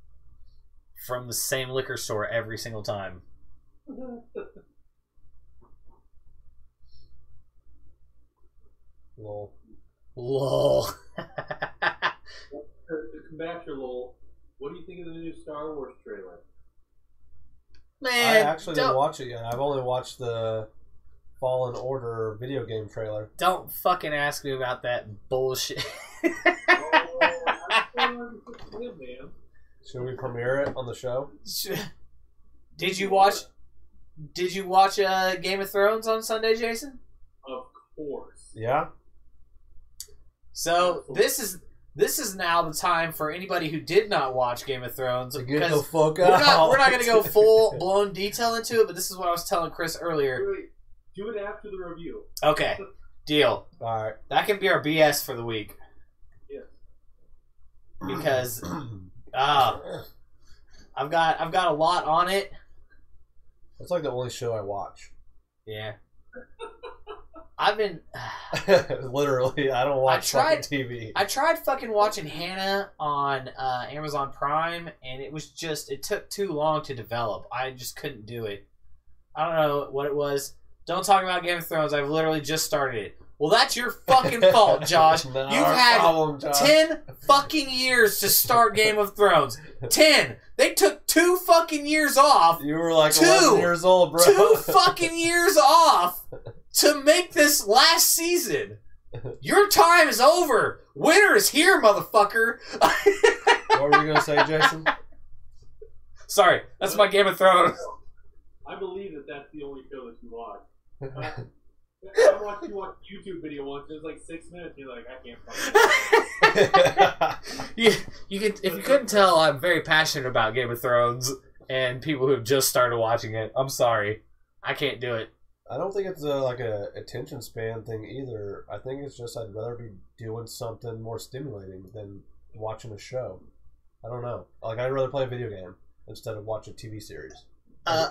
from the same liquor store every single time. Lol. Lol. To combat your lol, what do you think of the new Star Wars trailer? Man, I actually didn't watch it yet. I've only watched the Fallen Order video game trailer. Don't fucking ask me about that bullshit. Man. Should we premiere it on the show? Did you watch Game of Thrones on Sunday, Jason? Of course. Yeah. So this is now the time for anybody who did not watch Game of Thrones. To get the because fuck out. we're not going to go full blown detail into it, but this is what I was telling Chris earlier. Wait, do it after the review. Okay, deal. All right. That can be our BS for the week Yes. because I've got a lot on it. That's like the only show I watch. Yeah. I've been Literally, I don't watch fucking TV. I tried fucking watching Hannah on Amazon Prime, and it took too long to develop. I just couldn't do it. I don't know what it was. Don't talk about Game of Thrones. I've literally just started it. Well, that's your fucking fault, Josh. You've had 10 fucking years to start Game of Thrones. 10. They took 2 fucking years off. You were like 11 years old, bro. 2 fucking years off to make this last season. Your time is over. Winter is here, motherfucker. What were you going to say, Jason? Sorry, that's my Game of Thrones. I believe that that's the only show that you watch. I watched you watch a YouTube video once. It was like 6 minutes. You're like, I can't fucking. you could, if you couldn't tell, I'm very passionate about Game of Thrones and people who have just started watching it. I'm sorry, I can't do it. I don't think it's like a attention span thing either. I think it's just I'd rather be doing something more stimulating than watching a show. I don't know. Like I'd rather play a video game instead of watch a TV series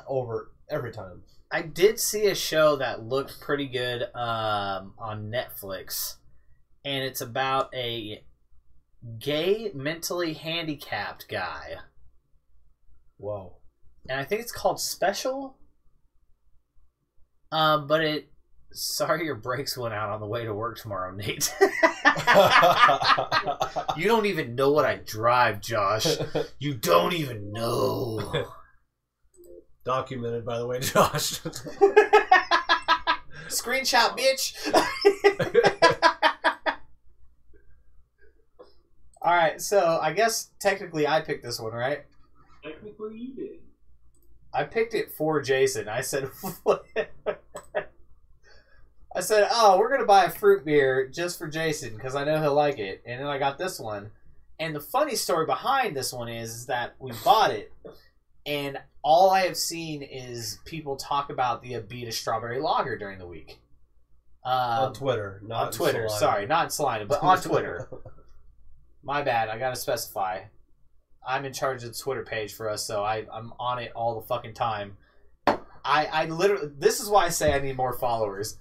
over every time. I did see a show that looked pretty good on Netflix, and it's about a gay, mentally handicapped guy. Whoa. And I think it's called Special. But it... Sorry your brakes went out on the way to work tomorrow, Nate. You don't even know what I drive, Josh. You don't even know. Documented, by the way, Josh. Screenshot, bitch. Alright, so I guess technically I picked this one, right? Technically, you did. I picked it for Jason. I said, what? I said, oh, we're going to buy a fruit beer just for Jason because I know he'll like it. And then I got this one. And the funny story behind this one is that we bought it, and all I have seen is people talk about the Abita Strawberry Lager during the week. On Twitter. Not on Twitter, Salina. sorry. Not in Salina, but on Twitter. My bad. I got to specify. I'm in charge of the Twitter page for us, so I'm on it all the fucking time. I literally... This is why I say I need more followers.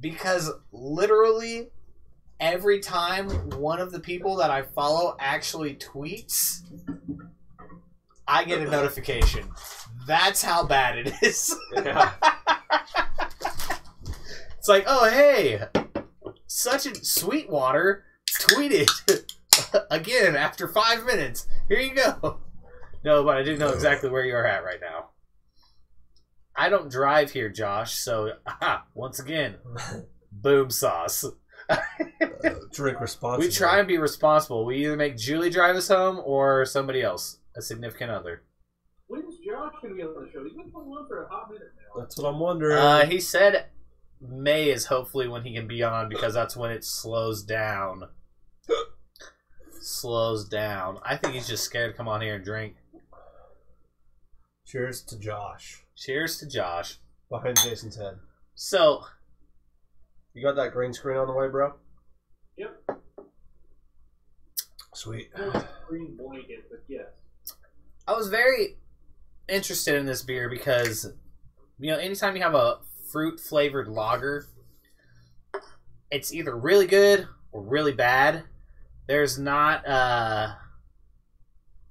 Because literally every time one of the people that I follow actually tweets, I get a notification. That's how bad it is. Yeah. It's like, oh, hey, such a Sweetwater tweeted again after 5 minutes. Here you go. No, but I do know exactly where you're at right now. I don't drive here, Josh, so once again, boom sauce. Drink responsibly. We try and be responsible. We either make Julie drive us home or somebody else, a significant other. When's Josh going to be on the show? He's been on for a hot minute now. That's what I'm wondering. He said May is hopefully when he can be on because that's when it slows down. Slows down. I think he's just scared to come on here and drink. Cheers to Josh. Cheers to Josh. Behind Jason's head. So, you got that green screen on the way, bro? Yep. Sweet. Green blanket, but yes. I was very interested in this beer because, you know, anytime you have a fruit-flavored lager, it's either really good or really bad. There's not,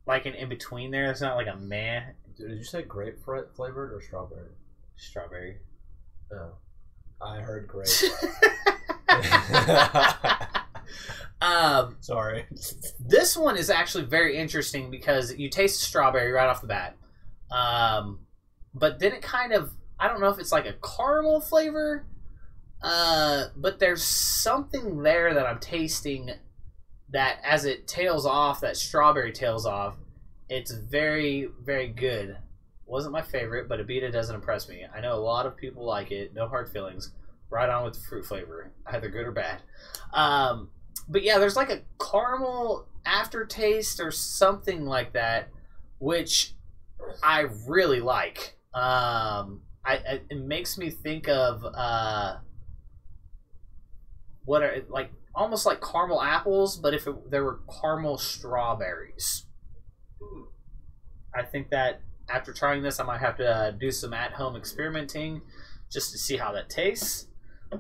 like an in-between there. It's not like a meh. Did you say grape flavored or strawberry? Strawberry. Oh. I heard grape. Sorry. This one is actually very interesting because you taste strawberry right off the bat. But then it kind of, I don't know if it's like a caramel flavor, but there's something there that I'm tasting that as it tails off, that strawberry tails off, it's very, very good. Wasn't my favorite, but Abita doesn't impress me. I know a lot of people like it. No hard feelings. Right on with the fruit flavor. Either good or bad. But yeah, there's like a caramel aftertaste or something like that, which I really like. It makes me think of what are like almost like caramel apples, but if there were caramel strawberries. I think that after trying this, I might have to do some at-home experimenting just to see how that tastes.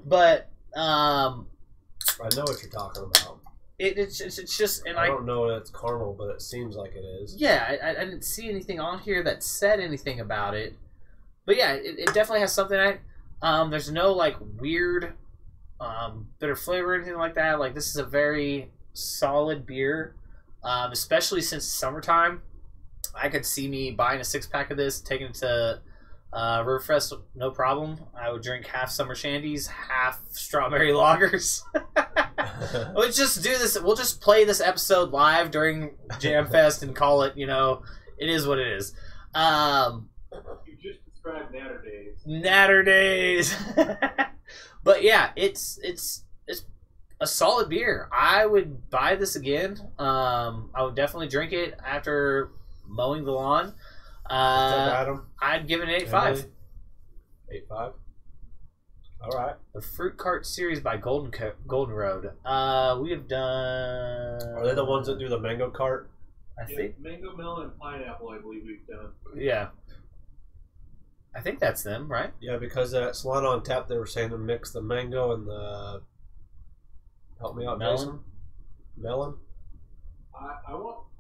But I know what you're talking about. It's just, and I don't know that it's caramel, but it seems like it is. Yeah, I didn't see anything on here that said anything about it. But yeah, it definitely has something in it. There's no like weird bitter flavor or anything like that. Like, this is a very solid beer, especially since it's summertime. I could see me buying a 6-pack of this, taking it to Riverfest, no problem. I would drink half summer shandies, half strawberry lagers. We'll just do this. We'll just play this episode live during Jam Fest and call it, you know, it is what it is. You just described Natter Days. Natter Days. But yeah, it's a solid beer. I would buy this again. I would definitely drink it after mowing the lawn. I'd give it an 8.5. 8.5. All right. The Fruit Cart series by Golden Road. We have done. Are they the ones that do the mango cart? I think mango, melon, and pineapple. I believe we've done. Yeah. I think that's them, right? Yeah, because at Salina on Tap, they were saying to mix the mango and the. Help me out, melon. Jason. Melon.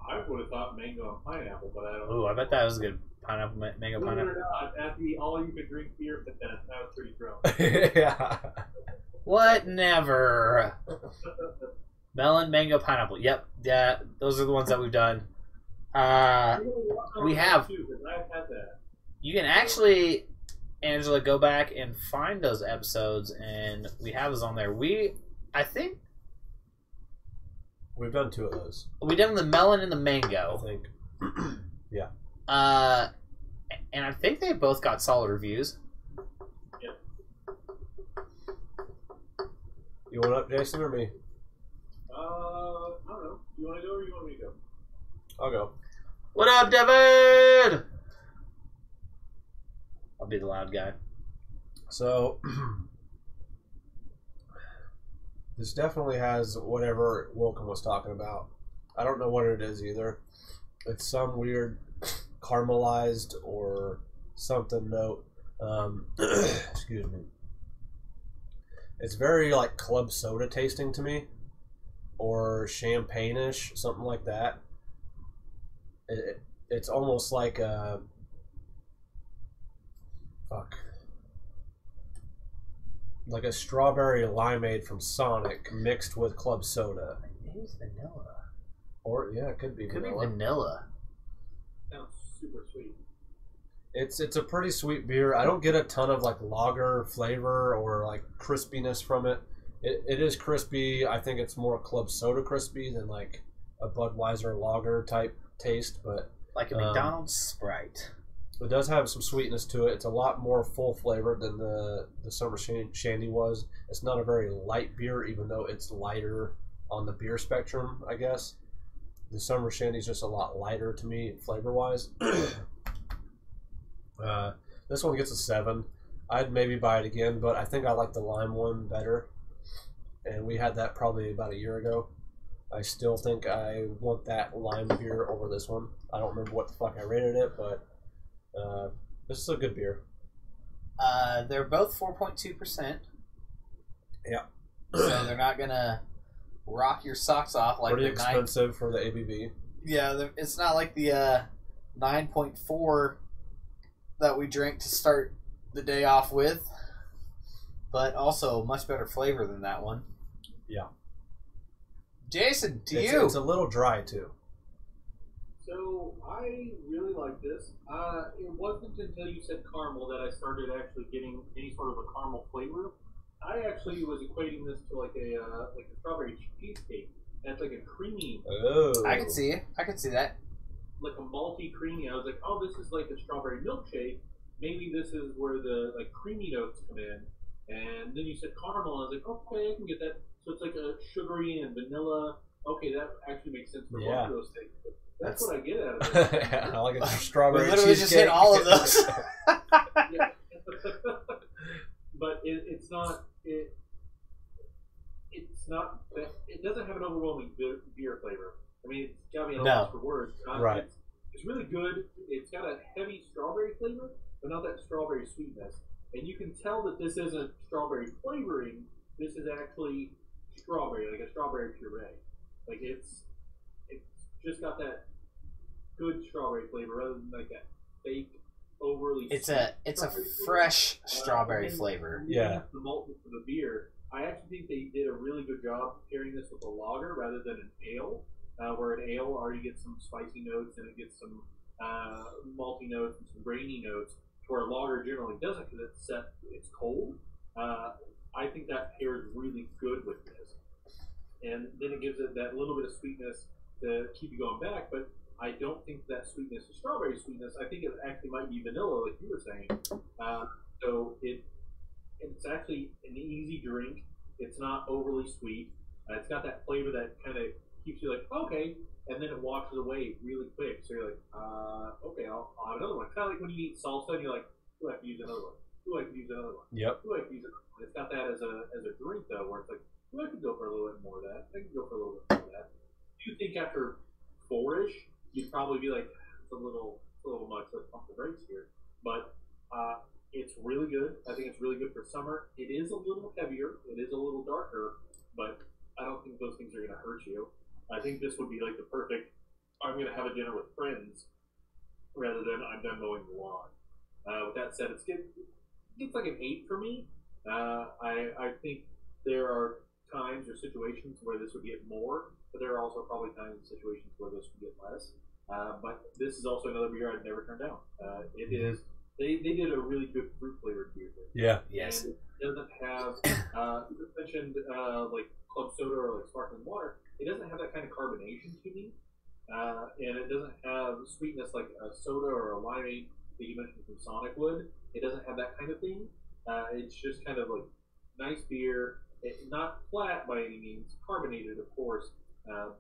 I would have thought mango and pineapple, but I don't. Ooh, I bet that was good. Pineapple, mango, Believe pineapple. it or not, at the all-you-can-drink beer event, I was pretty drunk. Yeah. What? Never. Melon, mango, pineapple. Yep. Yeah, those are the ones that we've done. We have. Too, 'cause I've had that. You can actually, Angela, go back and find those episodes, and we have those on there. I think We've done 2 of those. we done the melon and the I mango. think. Yeah. And I think they both got solid reviews. Yep. You want up, Jason, or me? I don't know. You want to go or you want me to go? I'll go. What up, David? I'll be the loud guy. So, this definitely has whatever Wilkin was talking about. I don't know what it is either. It's some weird caramelized or something note. Excuse me. It's very like club soda tasting to me, or champagne-ish, something like that. It's almost like a like a strawberry limeade from Sonic mixed with club soda. It is vanilla. Or yeah, it could be vanilla. Be vanilla. Sounds super sweet. It's a pretty sweet beer. I don't get a ton of like lager flavor or like crispiness from it. It is crispy. I think it's more club soda crispy than like a Budweiser lager type taste, but Like a McDonald's Sprite. it does have some sweetness to it. It's a lot more full flavored than the Summer Shandy was. It's not a very light beer, even though it's lighter on the beer spectrum, I guess. The Summer Shandy is just a lot lighter to me flavor wise. This one gets a 7. I'd maybe buy it again, but I think I like the lime one better. And we had that probably about a year ago. I still think I want that lime beer over this one. I don't remember what the fuck I rated it, but this is a good beer. They're both 4.2%. Yeah. So they're not gonna rock your socks off like Pretty the expensive for the ABV. Yeah, it's not like the 9.4 that we drank to start the day off with, but also much better flavor than that one. Yeah. Jason, It's a little dry too. So I really like this. It wasn't until you said caramel that I started actually getting any sort of a caramel flavor. I actually was equating this to like a strawberry cheesecake. That's like a creamy, Oh. I can see it. I can see that. like a malty creamy. I was like, oh, this is like a strawberry milkshake. Maybe this is where the like creamy notes come in. And then you said caramel. And I was like, okay, I can get that. So it's like a sugary and vanilla. Okay, that actually makes sense for both of those things. That's what I get out of it. I like a strawberry We literally cheesecake. just hit all of those. Yeah. But it's not. It's not. It doesn't have an overwhelming beer flavor. I mean, it's got me at a loss for words. Right. It's really good. It's got a heavy strawberry flavor, but not that strawberry sweetness. And you can tell that this isn't strawberry flavoring. This is actually strawberry, like a strawberry puree. Like it's just got that good strawberry flavor rather than like that fake overly. It's a fresh strawberry flavor. Yeah. The malt for the beer. I actually think they did a really good job pairing this with a lager rather than an ale, where an ale already gets some spicy notes and it gets some malty notes and some grainy notes, where a lager generally doesn't because it's cold. I think that pairs really good with this. And then it gives it that little bit of sweetness to keep you going back, but I don't think that sweetness is strawberry sweetness. I think it actually might be vanilla, like you were saying. So it's actually an easy drink. It's not overly sweet. It's got that flavor that kind of keeps you like, okay, and then it washes away really quick. So you're like, okay, I'll have another one. Kind of like when you eat salsa and you're like, do I have to use another one? Do I have to use another one? Yep. Do I have to use another one? It's got that as a drink though, where it's like, well, I could go for a little bit more of that. I could go for a little bit more of that. Do you think after 4-ish, you'd probably be like, it's a little much. Let's pump the brakes here. But it's really good. I think it's really good for summer. It is a little heavier. It is a little darker, but I don't think those things are going to hurt you. I think this would be like the perfect. I'm going to have a dinner with friends, rather than I'm done mowing the lawn. With that said, it's like an 8 for me. I think there are times or situations where this would get more, but there are also probably times and situations where this would get less. But this is also another beer I'd never turn down. It is. They did a really good fruit flavored beer. Yeah. Yes. And it doesn't have. You mentioned like club soda or like sparkling water. It doesn't have that kind of carbonation to me. and it doesn't have sweetness like a soda or a limeade that you mentioned from Sonic would. It doesn't have that kind of thing. It's just kind of like nice beer. Not flat by any means, carbonated of course,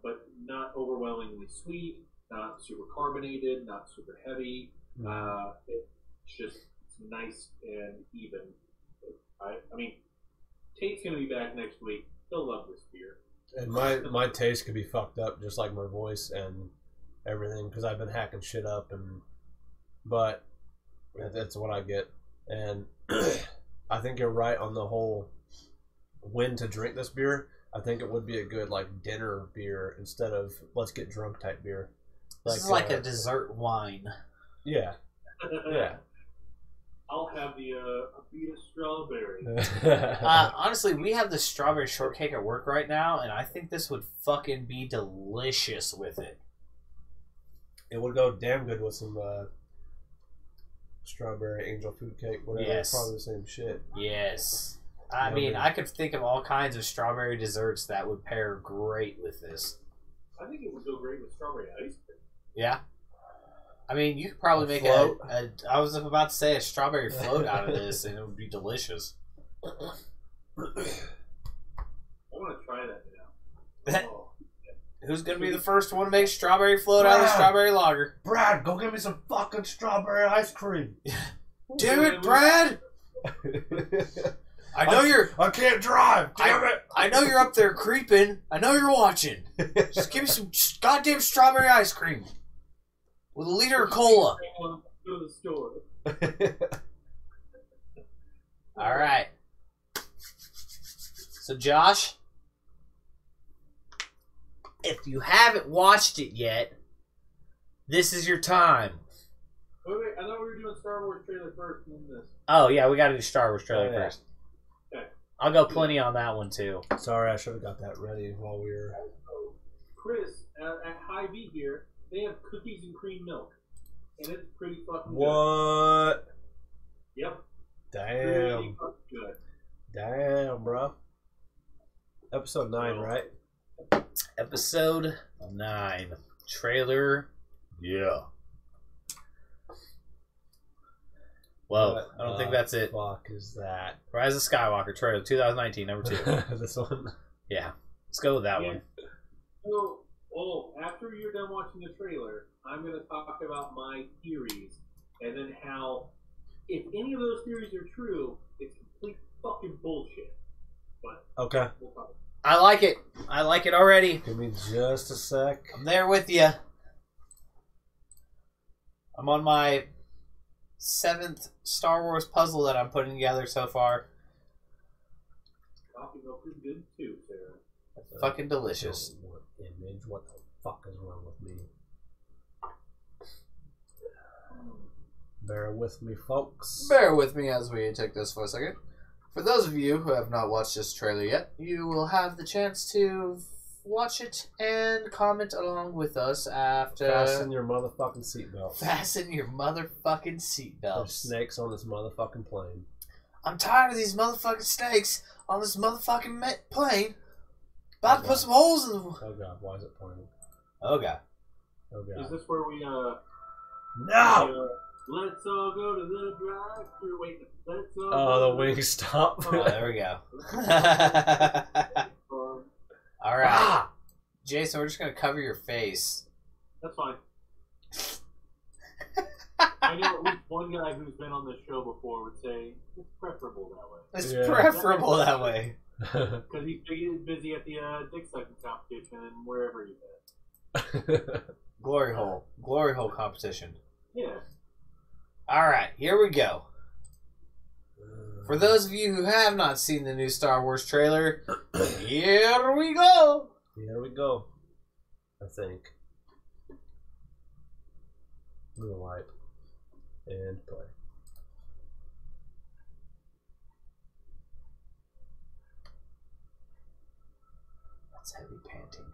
but not overwhelmingly sweet, not super carbonated, not super heavy. It's nice and even. I mean, Tate's gonna be back next week. He'll love this beer. And my taste could be fucked up just like my voice and everything because I've been hacking shit up but that's what I get. And I think you're right on the whole when to drink this beer. I think it would be a good like dinner beer instead of let's get drunk type beer. This is like a dessert wine. Yeah. Yeah. I'll have the Abita strawberry. Honestly, we have the strawberry shortcake at work right now, and I think this would fucking be delicious with it. It would go damn good with some strawberry angel food cake, whatever. Yes. Probably the same shit. Yes. I mean, I could think of all kinds of strawberry desserts that would pair great with this. I think it would go great with strawberry ice cream. Yeah. I mean, you could probably make I was about to say a strawberry float out of this, and it would be delicious. I want to try that now. Oh. Who's going to be the first one to make strawberry float out of the strawberry lager? Brad, go get me some fucking strawberry ice cream. Damn it, Brad! I know I can't drive. Damn it! I know you're up there creeping. I know you're watching. Just give me some goddamn strawberry ice cream with a liter of cola. Go to the store. All right. So, Josh, if you haven't watched it yet, this is your time. Wait, I thought we were doing Star Wars trailer first and then this. Oh, yeah, we got to do Star Wars trailer first. Okay. I'll go plenty on that one, too. Sorry, I should have got that ready while we were... Chris, at Hy-Vee here, they have cookies and cream milk. And it's pretty fucking good. What? Yep. Damn. Pretty fucking good. Damn, bro. Episode 9, right? Episode 9. Trailer. Yeah. Whoa, I don't think that's it. Fuck is that? Rise of Skywalker trailer 2019, number 2. This one? Yeah. Let's go with that one. So, after you're done watching the trailer, I'm going to talk about my theories and then how, if any of those theories are true, it's complete fucking bullshit. But okay. We'll talk. I like it. I like it already. Give me just a sec. I'm there with you. I'm on my 7th Star Wars puzzle that I'm putting together so far. Coffee milk is good too, Sarah. That's fucking delicious. Image, what the fuck is wrong with me? Bear with me, folks. Bear with me as we take this for a second. For those of you who have not watched this trailer yet, you will have the chance to watch it and comment along with us after. Fasten your motherfucking seatbelts. Fasten your motherfucking There's seatbelts. snakes on this motherfucking plane. I'm tired of these motherfucking snakes on this motherfucking plane. About to put some holes in the. Oh god, why is it playing? Oh god. Oh god. Is this where we No! Let's all go to the drive-thru. Wait, let's all. Oh, the wing stop. Oh, there we go. All right, Ah! Jason, we're just gonna cover your face. That's fine. I know at least one guy who's been on this show before would say it's preferable that way. It's Yeah. preferable that way. Because he's busy at the dick sucking competition and wherever he's at. Glory hole competition. Yeah. All right, here we go. For those of you who have not seen the new Star Wars trailer, here we go. Here we go. I think. Blue light. And play. That's heavy panting.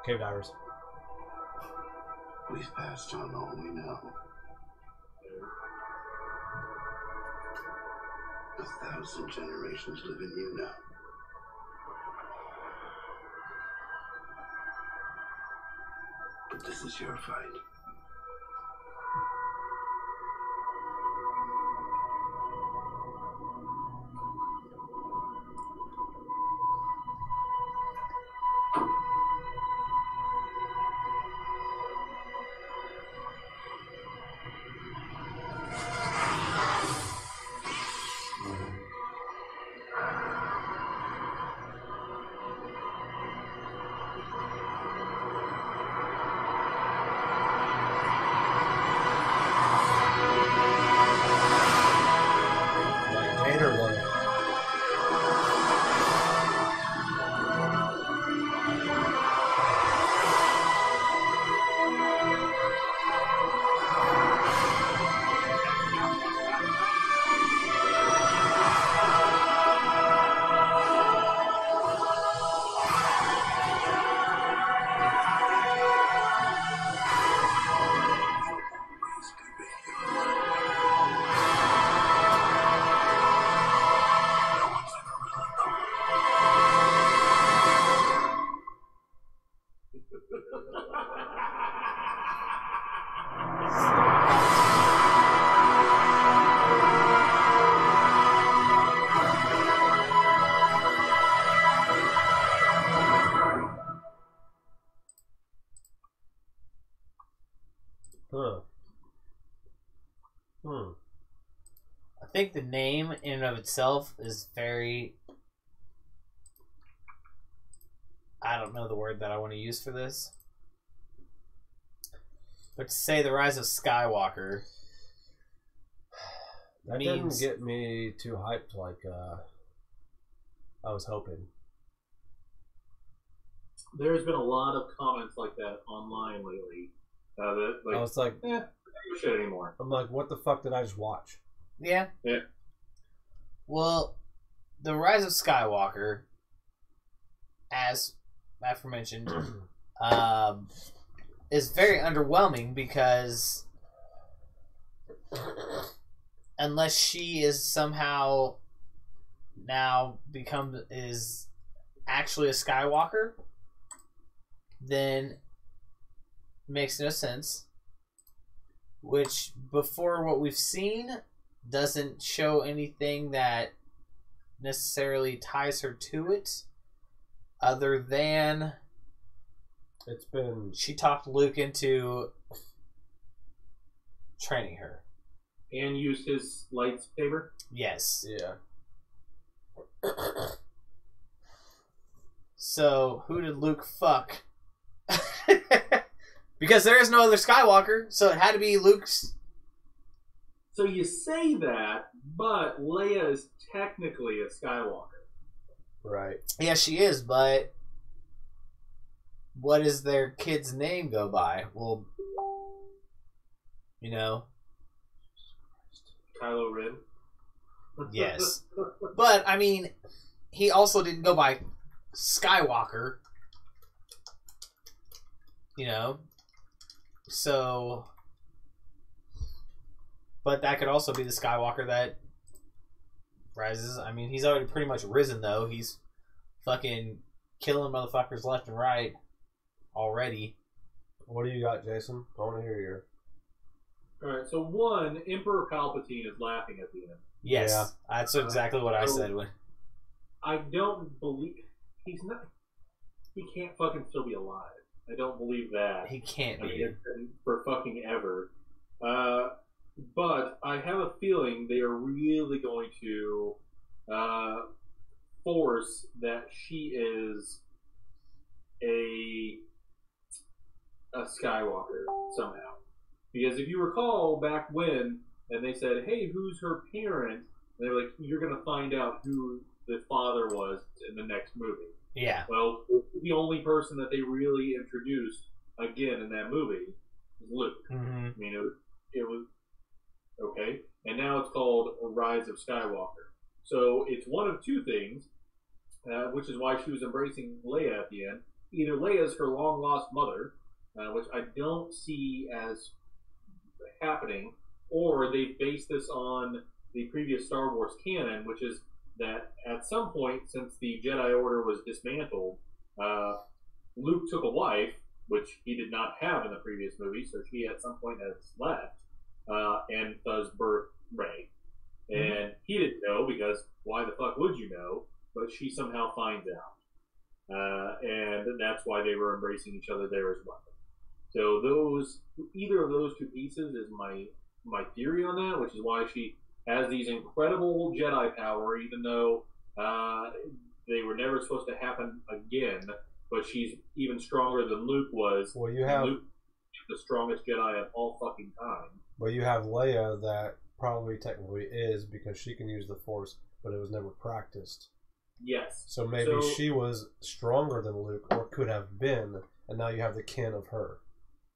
Cave divers. We've passed on all we know. constant generations live in you now. But this is your fight. Like Vader one. Huh. I think the name in and of itself is very... I don't know the word that I want to use for this. But to say The Rise of Skywalker That means... didn't get me too hyped like I was hoping. There's been a lot of comments like that online lately. That, like, I was like, I don't give a shit anymore. I'm like, what the fuck did I just watch? Yeah. Yeah. Well, The Rise of Skywalker, as aforementioned, is very underwhelming because unless she is somehow now is actually a Skywalker, then makes no sense. Which, before what we've seen, doesn't show anything that necessarily ties her to it, other than It's been she talked Luke into training her. And used his lightsaber. Yes. yeah. So, who did Luke fuck? Because there is no other Skywalker, so it had to be Luke's. So you say that, but Leia is technically a Skywalker. Right. Yeah, she is, but what does their kid's name go by? Well, you know, Kylo Ren. yes. But, I mean, he also didn't go by Skywalker. You know? So... But that could also be the Skywalker that rises. I mean, he's already pretty much risen, though. He's fucking killing motherfuckers left and right already. What do you got, Jason? I want to hear your... Alright, so one, Emperor Palpatine is laughing at the end. Yes, Yeah. that's exactly what I said. When I don't believe... He's not... He can't fucking still be alive. I don't believe that. he can't I mean, be. it's been for fucking ever. But I have a feeling they are really going to force that she is a Skywalker somehow. Because if you recall back when, and they said, hey, who's her parent? And they're like, you're going to find out who the father was in the next movie. Yeah. Well, the only person that they really introduced again in that movie was Luke. Mm-hmm. I mean, it was okay, and now it's called Rise of Skywalker. So it's one of two things, which is why she was embracing Leia at the end. Either Leia's her long lost mother, which I don't see as happening, or they base this on the previous Star Wars canon, which is that at some point, since the Jedi Order was dismantled, Luke took a wife, which he did not have in the previous movie, so she at some point has left, and does birth Rey. And he didn't know, because why the fuck would you know? But she somehow finds out. And that's why they were embracing each other there as well. So either of those two pieces is my theory on that, which is why she has these incredible Jedi power, even though they were never supposed to happen again. But she's even stronger than Luke was. Well, you have Luke, the strongest Jedi of all fucking time. Well, you have Leia that probably technically is, because she can use the Force, but it was never practiced. Yes. So maybe she was stronger than Luke, or could have been, and now you have the kin of her.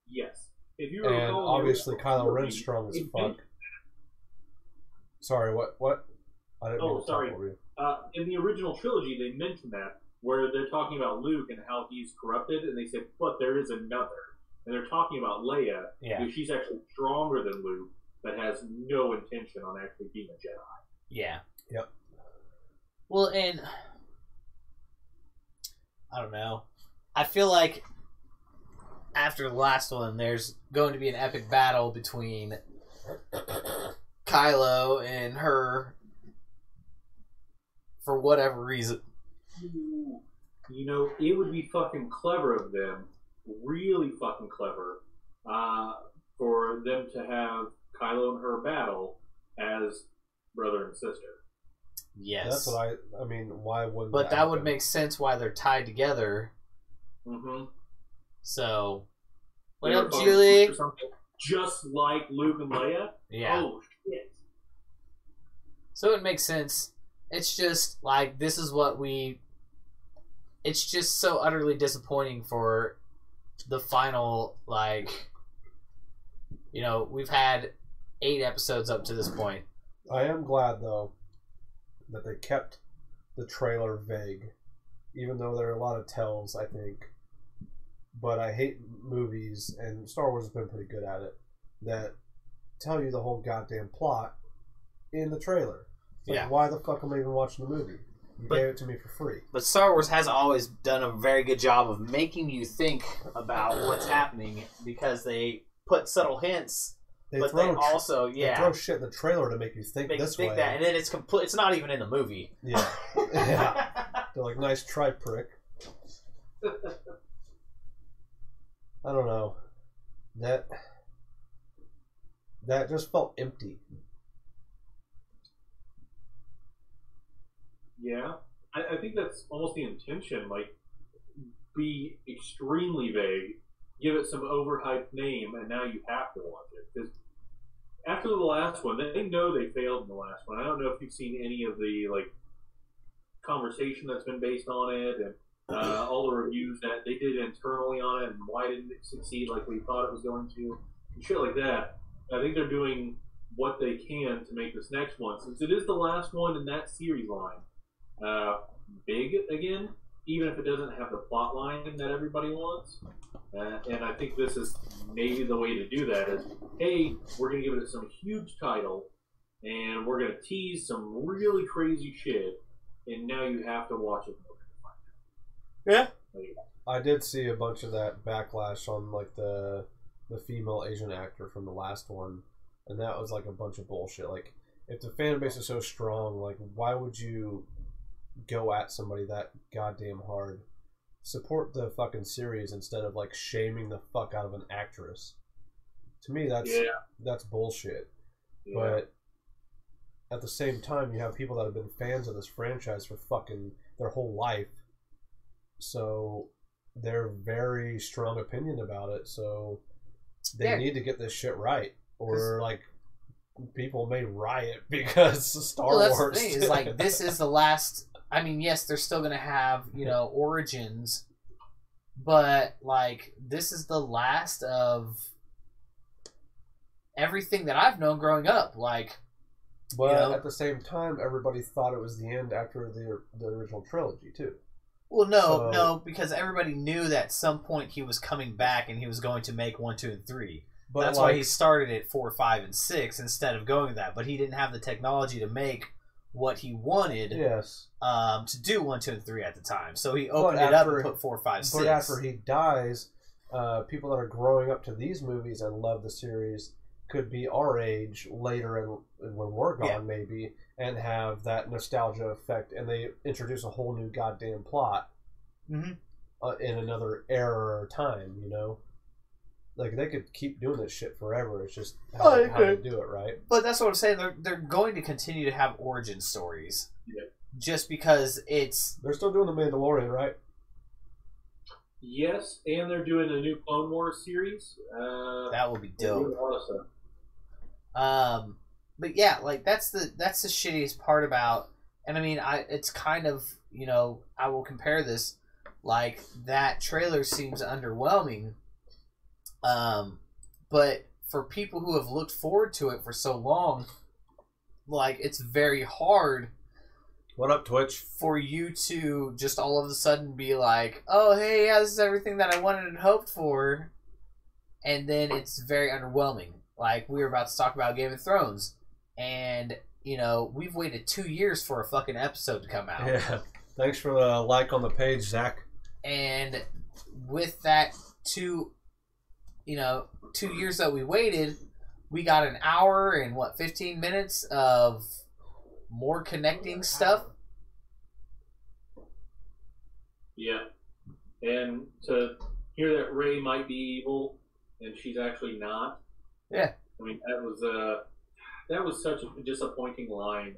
Yes. If you and obviously Kylo Ren's strong as fuck. Sorry, what? I didn't mean to talk over you. In the original trilogy, they mentioned that, where they're talking about Luke and how he's corrupted, and they said, but there is another. And they're talking about Leia, because she's actually stronger than Luke, but has no intention on actually being a Jedi. Yeah. Yep. Well, and I don't know. I feel like after the last one, there's going to be an epic battle between Kylo and her for whatever reason. You know, it would be fucking clever of them, really fucking clever, for them to have Kylo and her battle as brother and sister. Yes. That's what I mean, why wouldn't But that would make sense why they're tied together. Mm-hmm. So, what up, Julie? Just like Luke and Leia? Yeah. Oh, shit. So it makes sense. It's just, like, this is what we... It's just so utterly disappointing for the final, like... You know, we've had 8 episodes up to this point. I am glad, though, that they kept the trailer vague. Even though there are a lot of tells, I think. But I hate movies, and Star Wars has been pretty good at it, that tell you the whole goddamn plot in the trailer. Like, why the fuck am I even watching the movie? You gave it to me for free. But Star Wars has always done a very good job of making you think about what's happening, because they put subtle hints, They but throw they also, they throw shit in the trailer to make you think this way. That, and then it's complete. It's not even in the movie. Yeah. Yeah. They're like, nice try, prick. I don't know. That just felt empty. Yeah. I think that's almost the intention. Like, be extremely vague, give it some overhyped name, and now you have to watch it. Because after the last one, they know they failed in the last one. I don't know if you've seen any of the, like, conversation that's been based on it, and all the reviews that they did internally on it, and why didn't it succeed like we thought it was going to, and shit like that. I think they're doing what they can to make this next one, since it is the last one in that series line, big again, even if it doesn't have the plot line that everybody wants. And I think this is maybe the way to do that is, hey, we're going to give it some huge title, and we're going to tease some really crazy shit, and now you have to watch it. Yeah. I did see a bunch of that backlash on, like, the female Asian actor from the last one, and that was, like, a bunch of bullshit. Like, if the fan base is so strong, like, why would you go at somebody that goddamn hard? Support the fucking series instead of, like, shaming the fuck out of an actress. To me, that's bullshit. Yeah. But at the same time, you have people that have been fans of this franchise for fucking their whole life. So they're very strong opinion about it. So they need to get this shit right, or like people may riot because Star Wars. That's the thing, is like, this is the last. I mean, yes, they're still gonna have, you know, Origins, but like, this is the last of everything that I've known growing up. Like, but you know, at the same time, everybody thought it was the end after the original trilogy too. Well, no, because everybody knew that at some point he was coming back and he was going to make 1, 2, and 3. But that's why he started at 4, 5, and 6 instead of going that. But he didn't have the technology to make what he wanted Yes. to do 1, 2, and 3 at the time. So he opened it up and put 4, 5, 6. But after he dies, people that are growing up to these movies and love the series could be our age later and when we're gone, maybe, and have that nostalgia effect, and they introduce a whole new goddamn plot in another era or time, you know? Like, they could keep doing this shit forever. It's just how they do it, right? But that's what I'm saying. They're going to continue to have origin stories. Yeah. Just because it's... They're still doing The Mandalorian, right? Yes, and they're doing a new Clone Wars series. That will be dope. They're doing a lot of stuff. But yeah, like that's the shittiest part about, and I mean, it's kind of, you know, I will compare this, like that trailer seems underwhelming, but for people who have looked forward to it for so long, like it's very hard. What up, Twitch? For you to just all of a sudden be like, oh hey, yeah, this is everything that I wanted and hoped for, and then it's very underwhelming. Like, we were about to talk about Game of Thrones. And, you know, we've waited 2 years for a fucking episode to come out. Yeah. Thanks for the like on the page, Zach. And with that 2 years that we waited, we got an hour and, 15 minutes of more connecting stuff? Yeah. And to hear that Rey might be evil, and she's actually not. Yeah. I mean, that was such a disappointing line.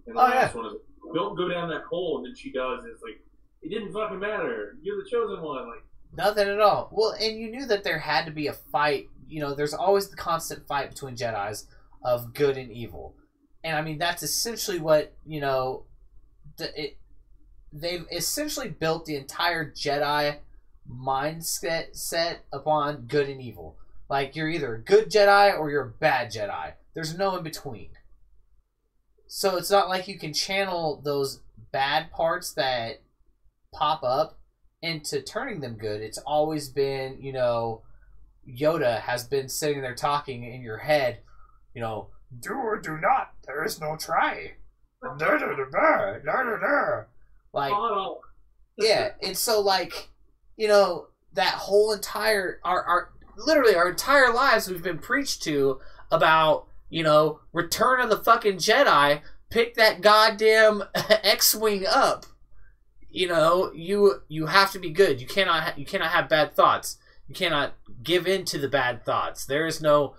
And the last one is, don't go down that hole, and then she does. And it's like, it didn't fucking matter. You're the chosen one. Like, nothing at all. Well, and you knew that there had to be a fight. You know, there's always the constant fight between Jedis of good and evil. And I mean, that's essentially what, you know, they've essentially built the entire Jedi mindset upon good and evil. Like, you're either a good Jedi or you're a bad Jedi. There's no in between. So it's not like you can channel those bad parts that pop up into turning them good. It's always been, you know, Yoda has been sitting there talking in your head, you know, do or do not. There is no try. Like, yeah. And so, like, you know, that whole entire... Literally, our entire lives we've been preached to about, you know, Return of the fucking Jedi. Pick that goddamn X-Wing up. You know, you have to be good. You cannot have bad thoughts. You cannot give in to the bad thoughts. There is no...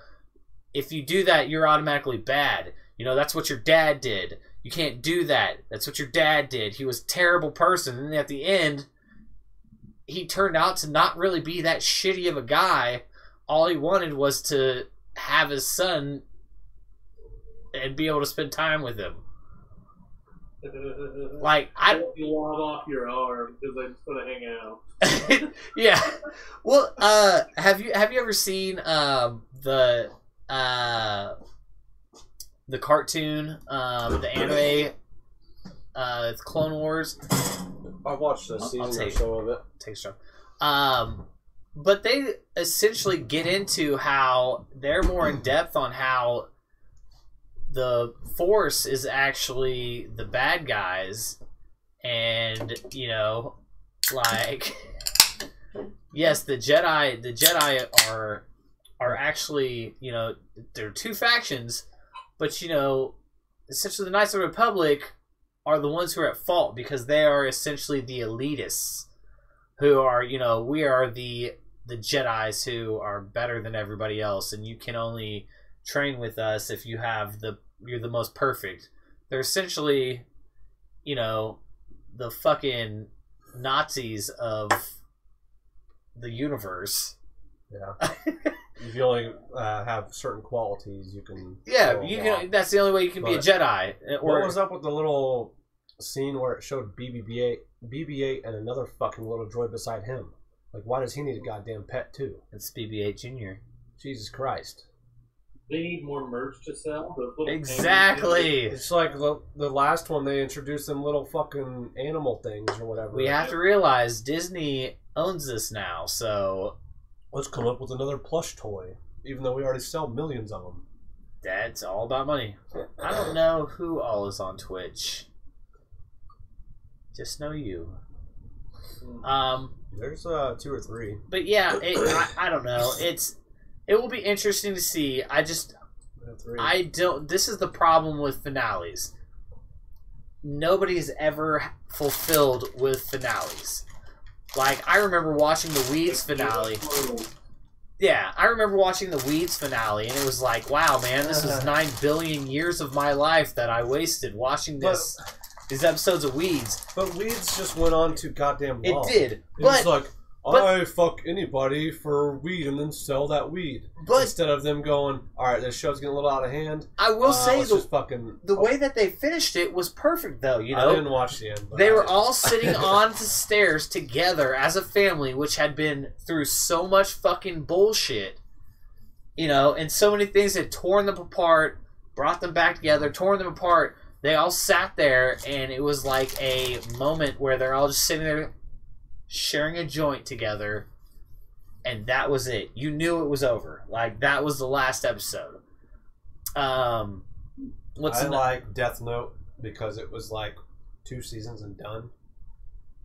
If you do that, you're automatically bad. You know, that's what your dad did. You can't do that. That's what your dad did. He was a terrible person. And at the end... he turned out to not really be that shitty of a guy. All he wanted was to have his son and be able to spend time with him. Like, you lob off your arm because I just want to hang out. Yeah. Well, have you ever seen the cartoon, the anime, Clone Wars? I watched a season or so of it. Take a shot. But they essentially get into how they're more in depth on how the Force is actually the bad guys, and you know, like, yes, the Jedi are actually, you know, there are two factions, but you know, essentially the Knights of the Republic are the ones who are at fault because they are essentially the elitists who are, you know, we are the Jedis who are better than everybody else, and you can only train with us if you're the most perfect. They're essentially, you know, the fucking Nazis of the universe. Yeah. If you only have certain qualities, you can. Yeah, you can. That's the only way you can be a Jedi. What was up with the little scene where it showed BB-8 and another fucking little droid beside him? Like, why does he need a goddamn pet too? It's BB-8 Jr. Jesus Christ. They need more merch to sell. Exactly. It's like the last one, they introduced them little fucking animal things or whatever. We have to realize Disney owns this now, so let's come up with another plush toy, even though we already sell millions of them. That's all about money. I don't know who all is on Twitch. Just know you. There's 2 or 3. But yeah, I don't know. It will be interesting to see. I don't. This is the problem with finales. Nobody is ever fulfilled with finales. Like, I remember watching the Weeds finale. Yeah, I remember watching the Weeds finale, and it was like, wow, man, this was 9 billion years of my life that I wasted watching these episodes of Weeds. But Weeds just went on to goddamn long. It did. It was like, I fuck anybody for weed and then sell that weed. But instead of them going, all right, this show's getting a little out of hand. I will say the way that they finished it was perfect, though. You know, I didn't watch the end. But they were all sitting on the stairs together as a family, which had been through so much fucking bullshit. You know, and so many things had torn them apart, brought them back together, torn them apart. They all sat there, and it was like a moment where they're all just sitting there sharing a joint together, and that was it. You knew it was over. Like, that was the last episode. I like Death Note because it was like 2 seasons and done,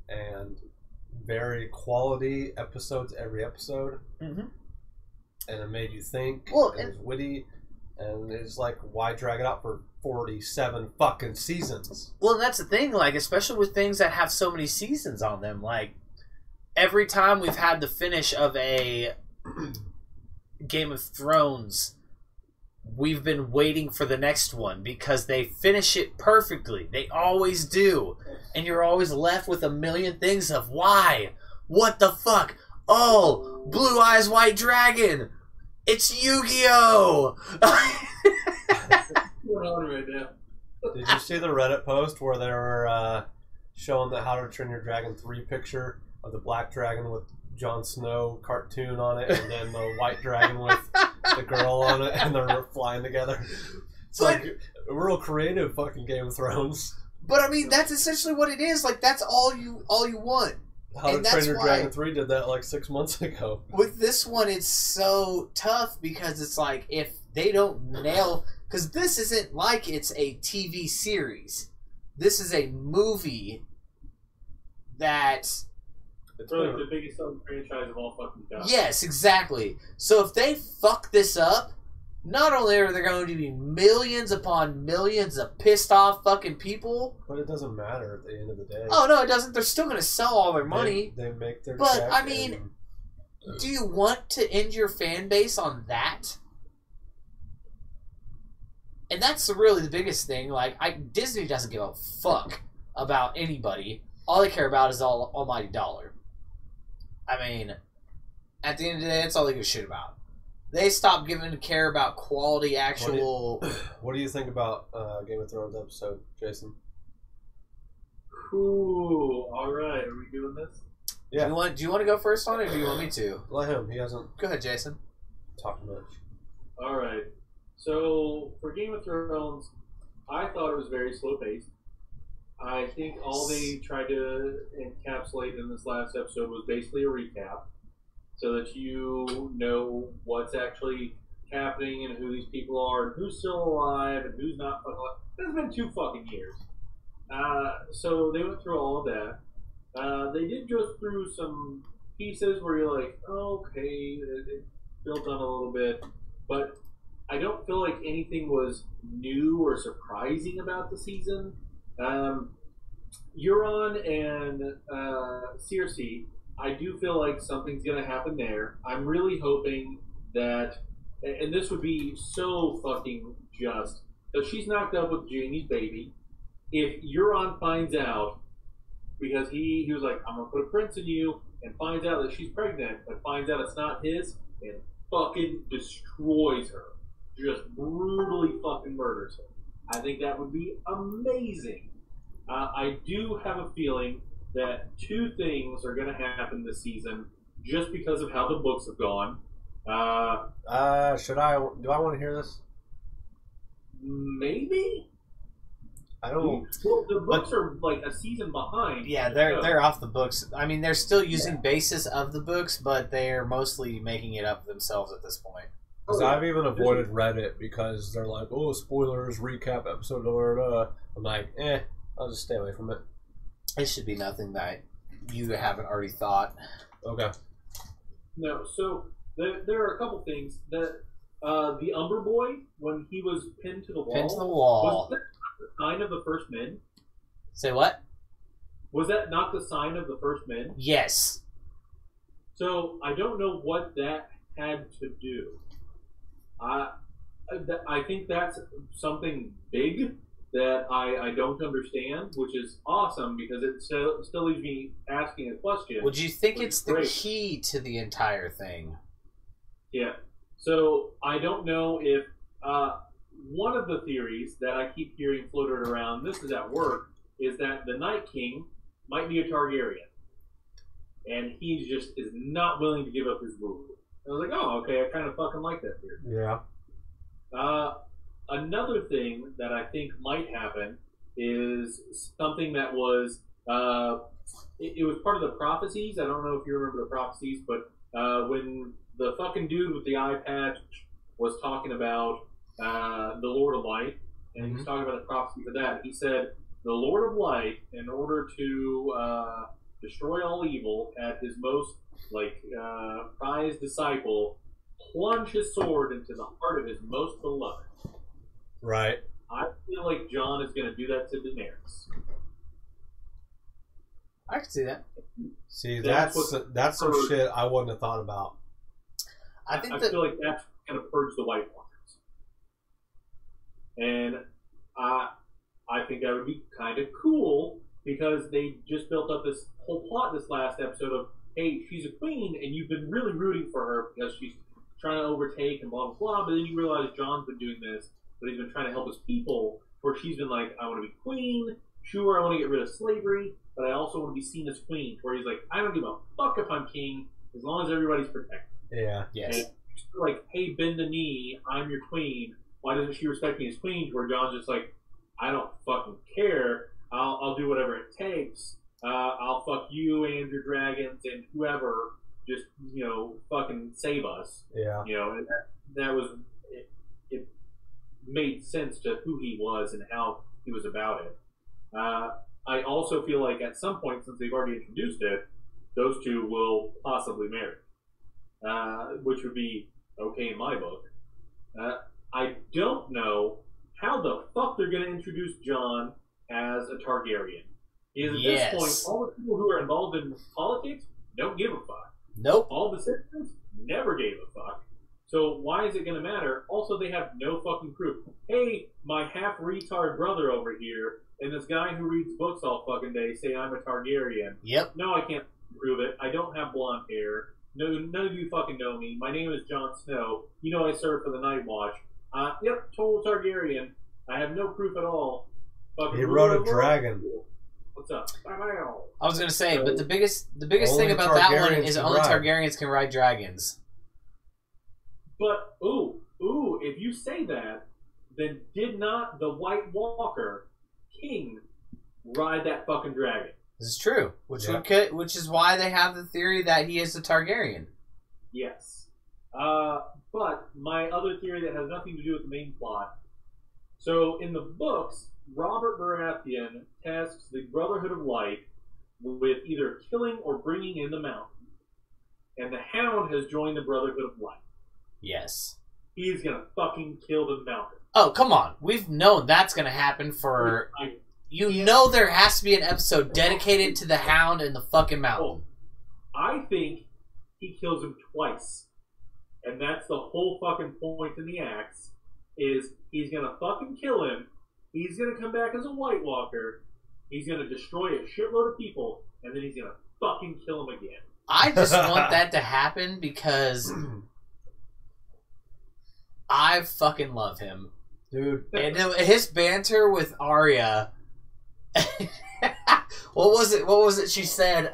and very quality episodes every episode. Mm-hmm. And it made you think. Well, it was witty, and it's like, why drag it out for 47 fucking seasons? Well, that's the thing, like, especially with things that have so many seasons on them. Like, every time we've had the finish of a Game of Thrones, we've been waiting for the next one because they finish it perfectly. They always do. And you're always left with a million things of why? What the fuck? Oh, Blue Eyes White Dragon! It's Yu-Gi-Oh! What's going on right now? Did you see the Reddit post where they were showing the How to Train Your Dragon 3 picture of the black dragon with Jon Snow cartoon on it, and then the white dragon with the girl on it, and they're flying together? It's like a real creative fucking Game of Thrones. But I mean, that's essentially what it is. Like, that's all you want. How to Train Your Dragon 3 did that like 6 months ago. With this one, it's so tough because it's like, if they don't nail... Because this isn't like it's a TV series. This is a movie that... It's like the biggest selling franchise of all fucking time. Yes, exactly. So if they fuck this up, not only are there going to be millions upon millions of pissed off fucking people... But it doesn't matter at the end of the day. Oh, no, it doesn't. They're still going to sell all their money. They make their But, check, I mean, do you want to end your fan base on that? And that's really the biggest thing. Like, Disney doesn't give a fuck about anybody. All they care about is the almighty dollar. I mean, at the end of the day, that's all they give a shit about. They stopped giving a care about quality, actual... What do you think about Game of Thrones episode, Jason? Ooh, alright. Are we doing this? Yeah. Do you want to go first on it, or do you want me to? Let him. He hasn't... Go ahead, Jason. Talked much. Alright. So, for Game of Thrones, I thought it was very slow-paced. I think all they tried to encapsulate in this last episode was basically a recap, so that you know what's actually happening and who these people are and who's still alive and who's not fucking alive. It's been 2 fucking years. So they went through all of that. They did go through some pieces where you're like, oh, okay, it built on a little bit, but I don't feel like anything was new or surprising about the season. Euron and Cersei, I do feel like something's going to happen there. I'm really hoping that, and this would be so fucking just, that she's knocked up with Jaime's baby. If Euron finds out, because he was like, I'm going to put a prince in you, and finds out that she's pregnant, but finds out it's not his, and fucking destroys her. Just brutally fucking murders her. I think that would be amazing. I do have a feeling that 2 things are going to happen this season just because of how the books have gone. Do I want to hear this? Maybe? I don't... Well, the books are like a season behind. Yeah, they're off the books. I mean, they're still using basis of the books, but they're mostly making it up themselves at this point. Because I've even avoided Reddit because they're like, oh, spoilers, recap episode, I'm like, I'll just stay away from it. It should be nothing that you haven't already thought. Okay. No, so there are a couple things that the Umber Boy, when he was pinned to the wall, was that the sign of the first men? Say what? Was that not the sign of the first men? Yes. So I don't know what that had to do. I think that's something big that I don't understand, which is awesome because it still leaves me asking a question. Would you think it's the key to the entire thing? Yeah. So I don't know if one of the theories that I keep hearing floated around, this is at work, is that the Night King might be a Targaryen. And he just is not willing to give up his rule. I was like, oh, okay, I kind of fucking like that theory. Yeah. Another thing that I think might happen is something that was, it was part of the prophecies. I don't know if you remember the prophecies, but when the fucking dude with the eye patch was talking about the Lord of Light, and he was talking about the prophecy for that, he said, the Lord of Light, in order to destroy all evil, at his most prized disciple, plunge his sword into the heart of his most beloved. Right. I feel like Jon is going to do that to Daenerys. I can see that. See, that's some shit I wouldn't have thought about. I feel like that's going to purge the White Walkers. And I think that would be kind of cool because they just built up this whole plot this last episode of, hey, she's a queen and you've been really rooting for her because she's trying to overtake and blah, blah, blah. But then you realize Jon's been doing this, but he's been trying to help his people, where she's been like, I want to be queen. Sure, I want to get rid of slavery, but I also want to be seen as queen. Where he's like, I don't give a fuck if I'm king, as long as everybody's protected. Yeah. Yes. And like, hey, bend the knee, I'm your queen. Why doesn't she respect me as queen? Where Jon's just like, I don't fucking care. I'll do whatever it takes. I'll fuck you and your dragons and whoever. Just, fucking save us. Yeah. And that was it made sense to who he was and how he was about it. I also feel like at some point, since they've already introduced it, those two will possibly marry, which would be okay in my book. I don't know how the fuck they're going to introduce Jon as a Targaryen. Because at this point, all the people who are involved in politics don't give a fuck. Nope. All the citizens never gave a fuck. So why is it going to matter? Also, they have no fucking proof. Hey, my half-retard brother over here and this guy who reads books all fucking day say I'm a Targaryen. Yep. No, I can't prove it. I don't have blonde hair. No, none of you fucking know me. My name is Jon Snow. You know I serve for the Night Watch. Yep, total Targaryen. I have no proof at all. Fucking he rode a dragon. What's up? I was gonna say, but the biggest thing about that one is only Targaryens can ride dragons. But if you say that, then did not the White Walker King ride that fucking dragon? This is true, which is why they have the theory that he is a Targaryen. Yes. But my other theory that has nothing to do with the main plot. So in the books, Robert Baratheon tasks the Brotherhood of Light with either killing or bringing in the Mountain. And the Hound has joined the Brotherhood of Light. Yes. He's gonna fucking kill the Mountain. Oh, come on. We've known that's gonna happen for... know there has to be an episode dedicated to the Hound and the fucking Mountain. I think he kills him twice. And that's the whole fucking point in the axe, is he's gonna fucking kill him. He's gonna come back as a White Walker. He's gonna destroy a shitload of people, and then he's gonna fucking kill him again. I just want that to happen because I fucking love him, dude. And his banter with Arya. What was it? She said.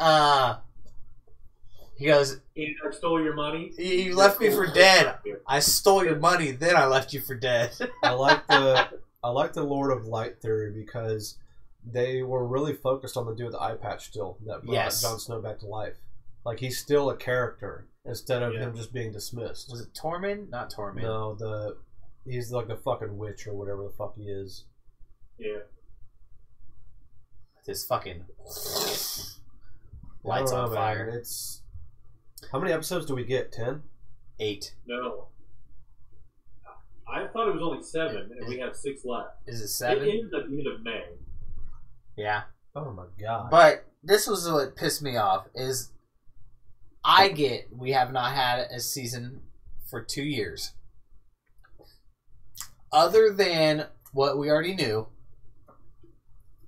He goes, I stole your money. You left me for dead. I stole your money, then I left you for dead. I like the Lord of Light theory because they were really focused on the dude with the eye patch still that brought Jon Snow back to life. Like, he's still a character instead of Yeah. him just being dismissed. Was it Tormund? Not Tormund. No, he's like the fucking witch or whatever the fuck he is. Yeah. This fucking I lights don't on know, fire. man. It's how many episodes do we get? 10? 8. No. I thought it was only 7, and we have 6 left. Is it It 7? ends at the end of May. Yeah. Oh my god! But this was what pissed me off is we have not had a season for 2 years. Other than what we already knew.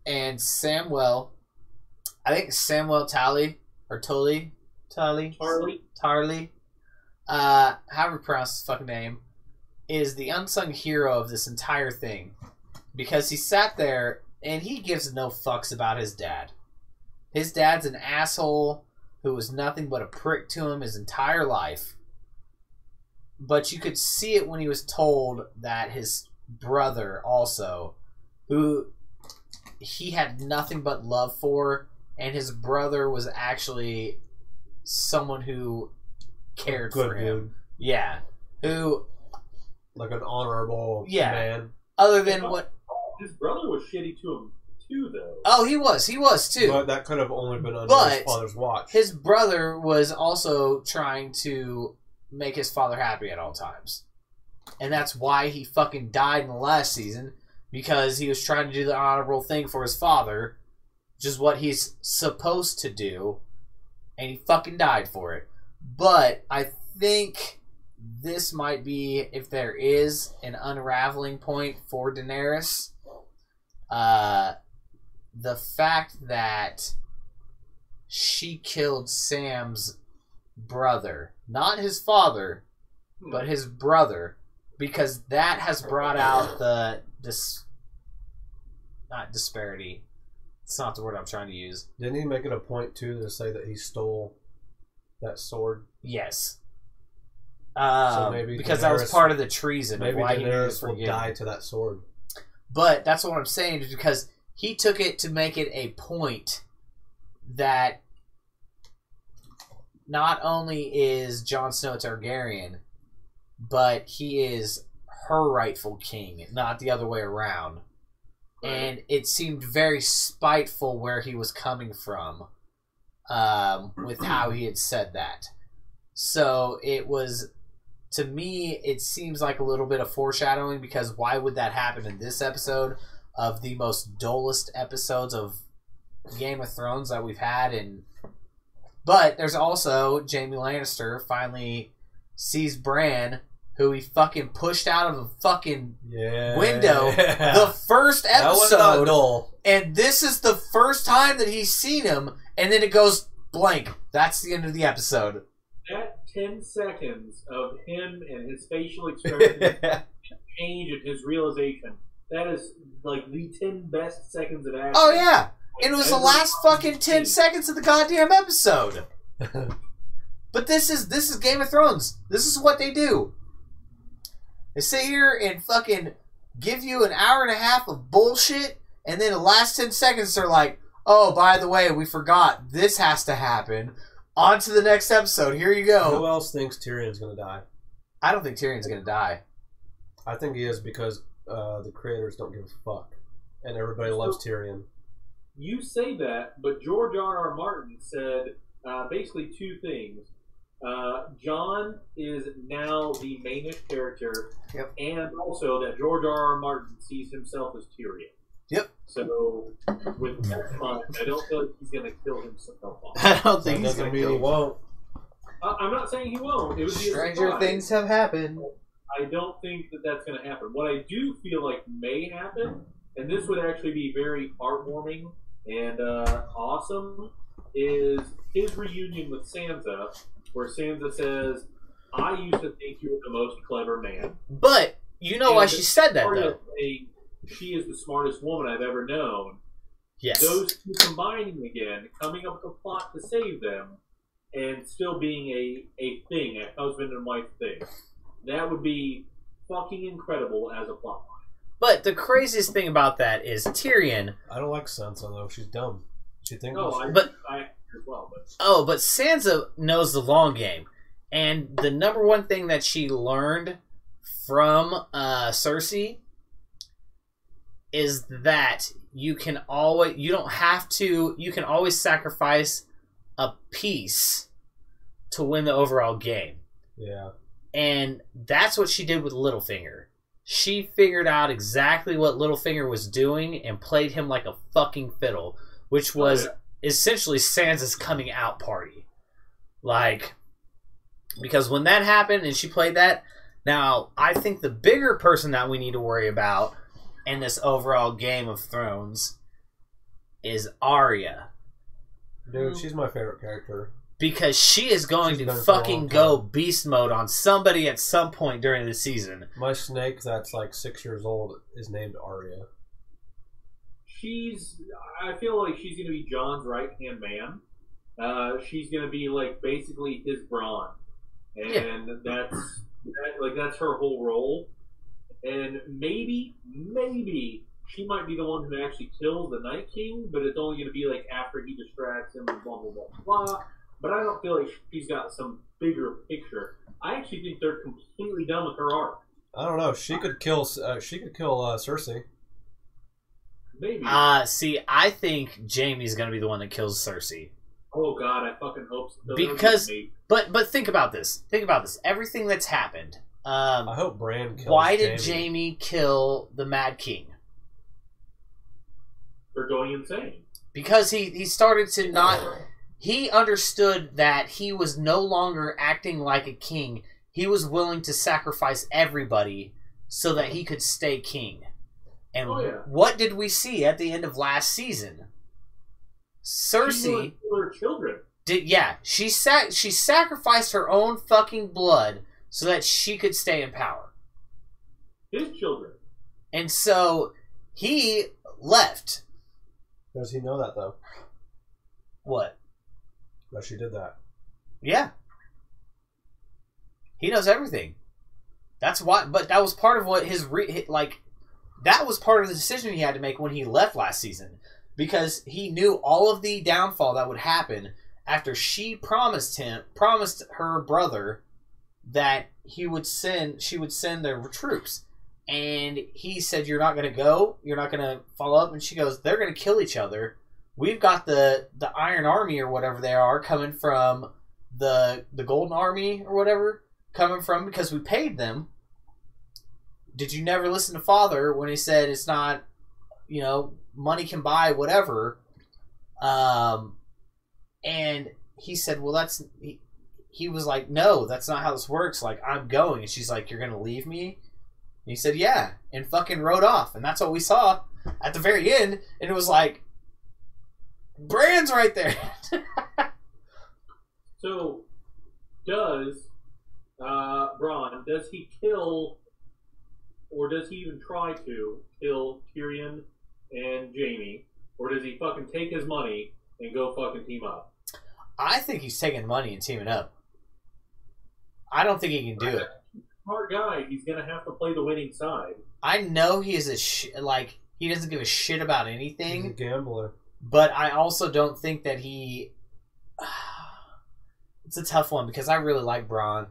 And Samwell, I think Samwell Tarly, however you pronounce his fucking name, is the unsung hero of this entire thing. Because he sat there and he gives no fucks about his dad. His dad's an asshole who was nothing but a prick to him his entire life. But you could see it when he was told that his brother also, who he had nothing but love for, and his brother was actually someone who cared Good for him. dude. Yeah. Who, Like an honorable man. other than what... His brother was shitty to him too, though. Oh, he was too. But that could have only been under his father's watch. His brother was also trying to make his father happy at all times. And that's why he fucking died in the last season, because he was trying to do the honorable thing for his father, which is what he's supposed to do, and he fucking died for it. But I think this might be, if there is an unraveling point for Daenerys, the fact that she killed Sam's brother, not his father, but his brother, because that has brought out the not disparity. It's not the word I'm trying to use. Didn't he make it a point too to say that he stole that sword? Yes. Maybe because that was part of the treason of Maybe why he was Daenerys will forgiven. die to that sword. But that's what I'm saying, is because he took it to make it a point that not only is Jon Snow Targaryen, but he is her rightful king, not the other way around. Right. And it seemed very spiteful where he was coming from with how he had said that. So it was, to me, it seems like a little bit of foreshadowing, because why would that happen in this episode of the most dullest episodes of Game of Thrones that we've had? But there's also Jaime Lannister finally sees Bran, who he fucking pushed out of a fucking window the first That was not episode, dull. and this is the first time that he's seen him, and then it goes blank. That's the end of the episode. That 10 seconds of him and his facial expression change and his realization, that is like the 10 best seconds of action. Oh yeah, it was the last fucking 10 seconds of the goddamn episode. But this is Game of Thrones. This is what they do. They sit here and fucking give you an hour and a half of bullshit, and then the last 10 seconds they're like, oh, by the way, we forgot. This has to happen. On to the next episode. Here you go. Who else thinks Tyrion's going to die? I don't think Tyrion's going to die. I think he is, because the creators don't give a fuck. And everybody loves Tyrion. You say that, but George R.R. Martin said basically 2 things. Jon is now the mainish character, Yep. and also that George R.R. Martin sees himself as Tyrion. Yep. So, with that in mind, I don't feel like he's going to kill himself off. I don't That think he's doesn't going to mean kill he won't. I'm not saying he won't. It would be a Stranger surprise. things have happened. I don't think that that's going to happen. What I do feel like may happen, and this would actually be very heartwarming and awesome, is his reunion with Sansa, where Sansa says, I used to think you were the most clever man. But you know why she said that, Arya though. saying, she is the smartest woman I've ever known. Yes. Those two combining again, coming up with a plot to save them, and still being a thing, a husband and wife thing. That would be fucking incredible as a plot line. But the craziest thing about that is Tyrion. I don't like Sansa, though. She's dumb. She thinks... No, I But- as well. much. Oh, but Sansa knows the long game. And the number one thing that she learned from Cersei is that you can always sacrifice a piece to win the overall game. Yeah. And that's what she did with Littlefinger. She figured out exactly what Littlefinger was doing and played him like a fucking fiddle, which was essentially Sansa's coming out party. Like, because when that happened and she played that, now I think the bigger person that we need to worry about in this overall Game of Thrones is Arya. Dude, she's my favorite character. Because she is going She's to been for a fucking long go time. beast mode on somebody at some point during the season. My snake that's like 6 years old is named Arya. I feel like she's going to be John's right-hand man. She's going to be like basically his Bronn. And that's her whole role. And maybe she might be the one who actually kills the Night King, but it's only going to be like after he distracts him and blah, blah, blah, blah. But I don't feel like she's got some bigger picture. I actually think they're completely done with her arc. I don't know. She could kill Cersei. Maybe. See, I think Jaime's going to be the one that kills Cersei. Oh God, I fucking hope so. Because, but think about this. Think about this. Everything that's happened. I hope Bran kills Why did Jaime kill the Mad King? For going insane. Because he started to not... He understood that he was no longer acting like a king. He was willing to sacrifice everybody so that he could stay king. And what did we see at the end of last season? Cersei... her children. She sacrificed her own fucking blood so that she could stay in power. His children. And so he left. Does he know that though? What? That she did that. Yeah. He knows everything. That's why, but that was part of what that was part of the decision he had to make when he left last season. Because he knew all of the downfall that would happen after she promised her brother that she would send their troops. And he said, "You're not going to go? You're not going to follow up?" And she goes, "They're going to kill each other. We've got the Iron Army or whatever they are coming from the Golden Army or whatever coming from because we paid them. Did you never listen to Father when he said it's not, money can buy whatever?" And he said, "Well, he was like, no, that's not how this works. Like, I'm going." And she's like, "You're going to leave me?" And he said, "Yeah," and fucking rode off. And that's what we saw at the very end. And it was like, Bran's right there. So, does Bronn, does he kill, or does he even try to kill Tyrion and Jaime? Or does he fucking take his money and go fucking team up? I think he's taking money and teaming up. I don't think he can do it. Smart guy. He's gonna have to play the winning side. I know he is he doesn't give a shit about anything. He's a gambler. But I also don't think that he... It's a tough one because I really like Bronn.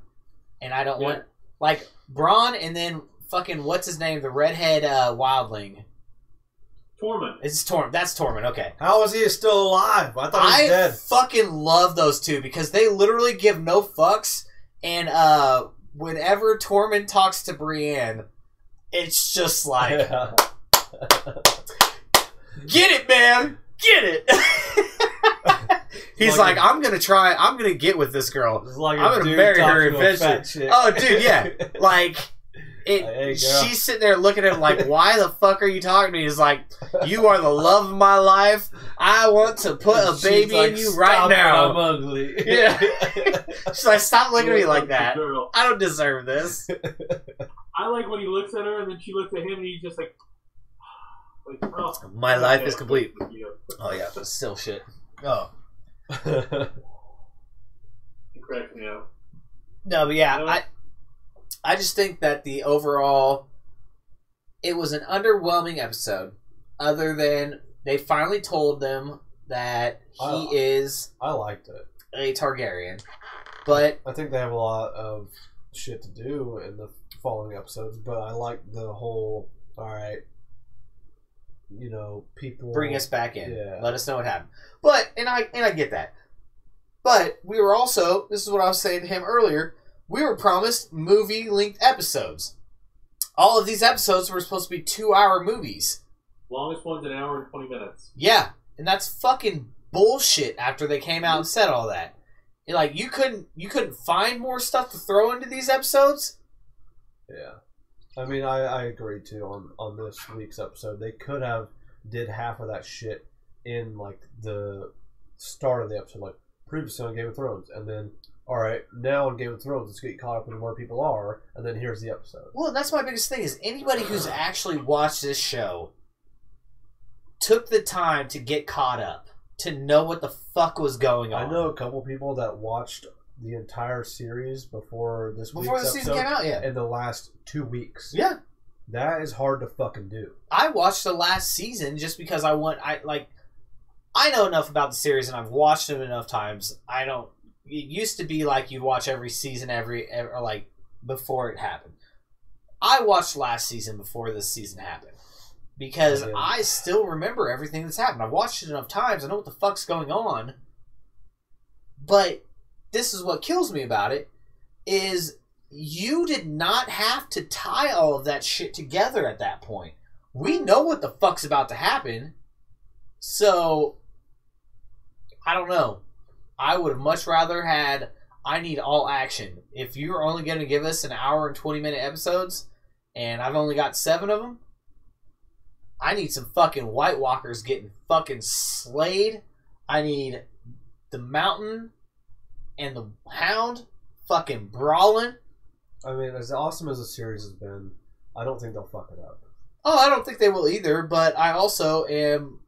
And I don't want... Like, Bronn and then fucking... What's his name? The redhead wildling. Tormund. It's Tormund. That's Tormund. Okay. How is he still alive? I thought he was dead. I fucking love those two because they literally give no fucks. And whenever Tormund talks to Brienne, it's just like... Yeah. Get it, man! Get it! He's like, I'm gonna get with this girl. Like I'm gonna marry her eventually. Oh, dude, yeah. Like, she's sitting there looking at him like, why the fuck are you talking to me? He's like, you are the love of my life. I want to put a baby in you right now. I'm ugly. Yeah. She's like, stop looking at me like that. Girl. I don't deserve this. I like when he looks at her and then she looks at him and he's just like oh, My life is complete. Oh, yeah, but still shit. Oh. It cracks me up. No, but yeah, I just think that the overall, it was an underwhelming episode. Other than they finally told them that he is I liked it. a Targaryen. But I think they have a lot of shit to do in the following episodes, but I like the whole, alright, you know, people... bring us back in. Yeah. Let us know what happened. But, and I get that. But we were also, this is what I was saying to him earlier, we were promised movie-length episodes. All of these episodes were supposed to be 2-hour movies. Longest one's an hour and 20 minutes. Yeah, and that's fucking bullshit after they came out and said all that. Like, you couldn't find more stuff to throw into these episodes? Yeah. I mean, I agree, too, on this week's episode. They could have did half of that shit in, like, the start of the episode, like, previously on Game of Thrones, and then, alright, now in Game of Thrones, let's get caught up in where people are, and then here's the episode. Well, that's my biggest thing, is anybody who's actually watched this show took the time to get caught up, to know what the fuck was going on. I know a couple people that watched the entire series before this Before the season came out, yeah. in the last 2 weeks. Yeah. That is hard to fucking do. I watched the last season just because I know enough about the series and I've watched it enough times. It used to be like you'd watch every season or like before it happened. I watched last season before this season happened because I still remember everything that's happened. I've watched it enough times. I know what the fuck's going on. But this is what kills me about it is you did not have to tie all of that shit together at that point. We know what the fuck's about to happen. So, I don't know. I would have much rather had, I need all action. If you're only going to give us an hour and 20-minute episodes, and I've only got 7 of them, I need some fucking White Walkers getting fucking slayed. I need the Mountain and the Hound fucking brawling. I mean, as awesome as the series has been, I don't think they'll fuck it up. Oh, I don't think they will either, but I also am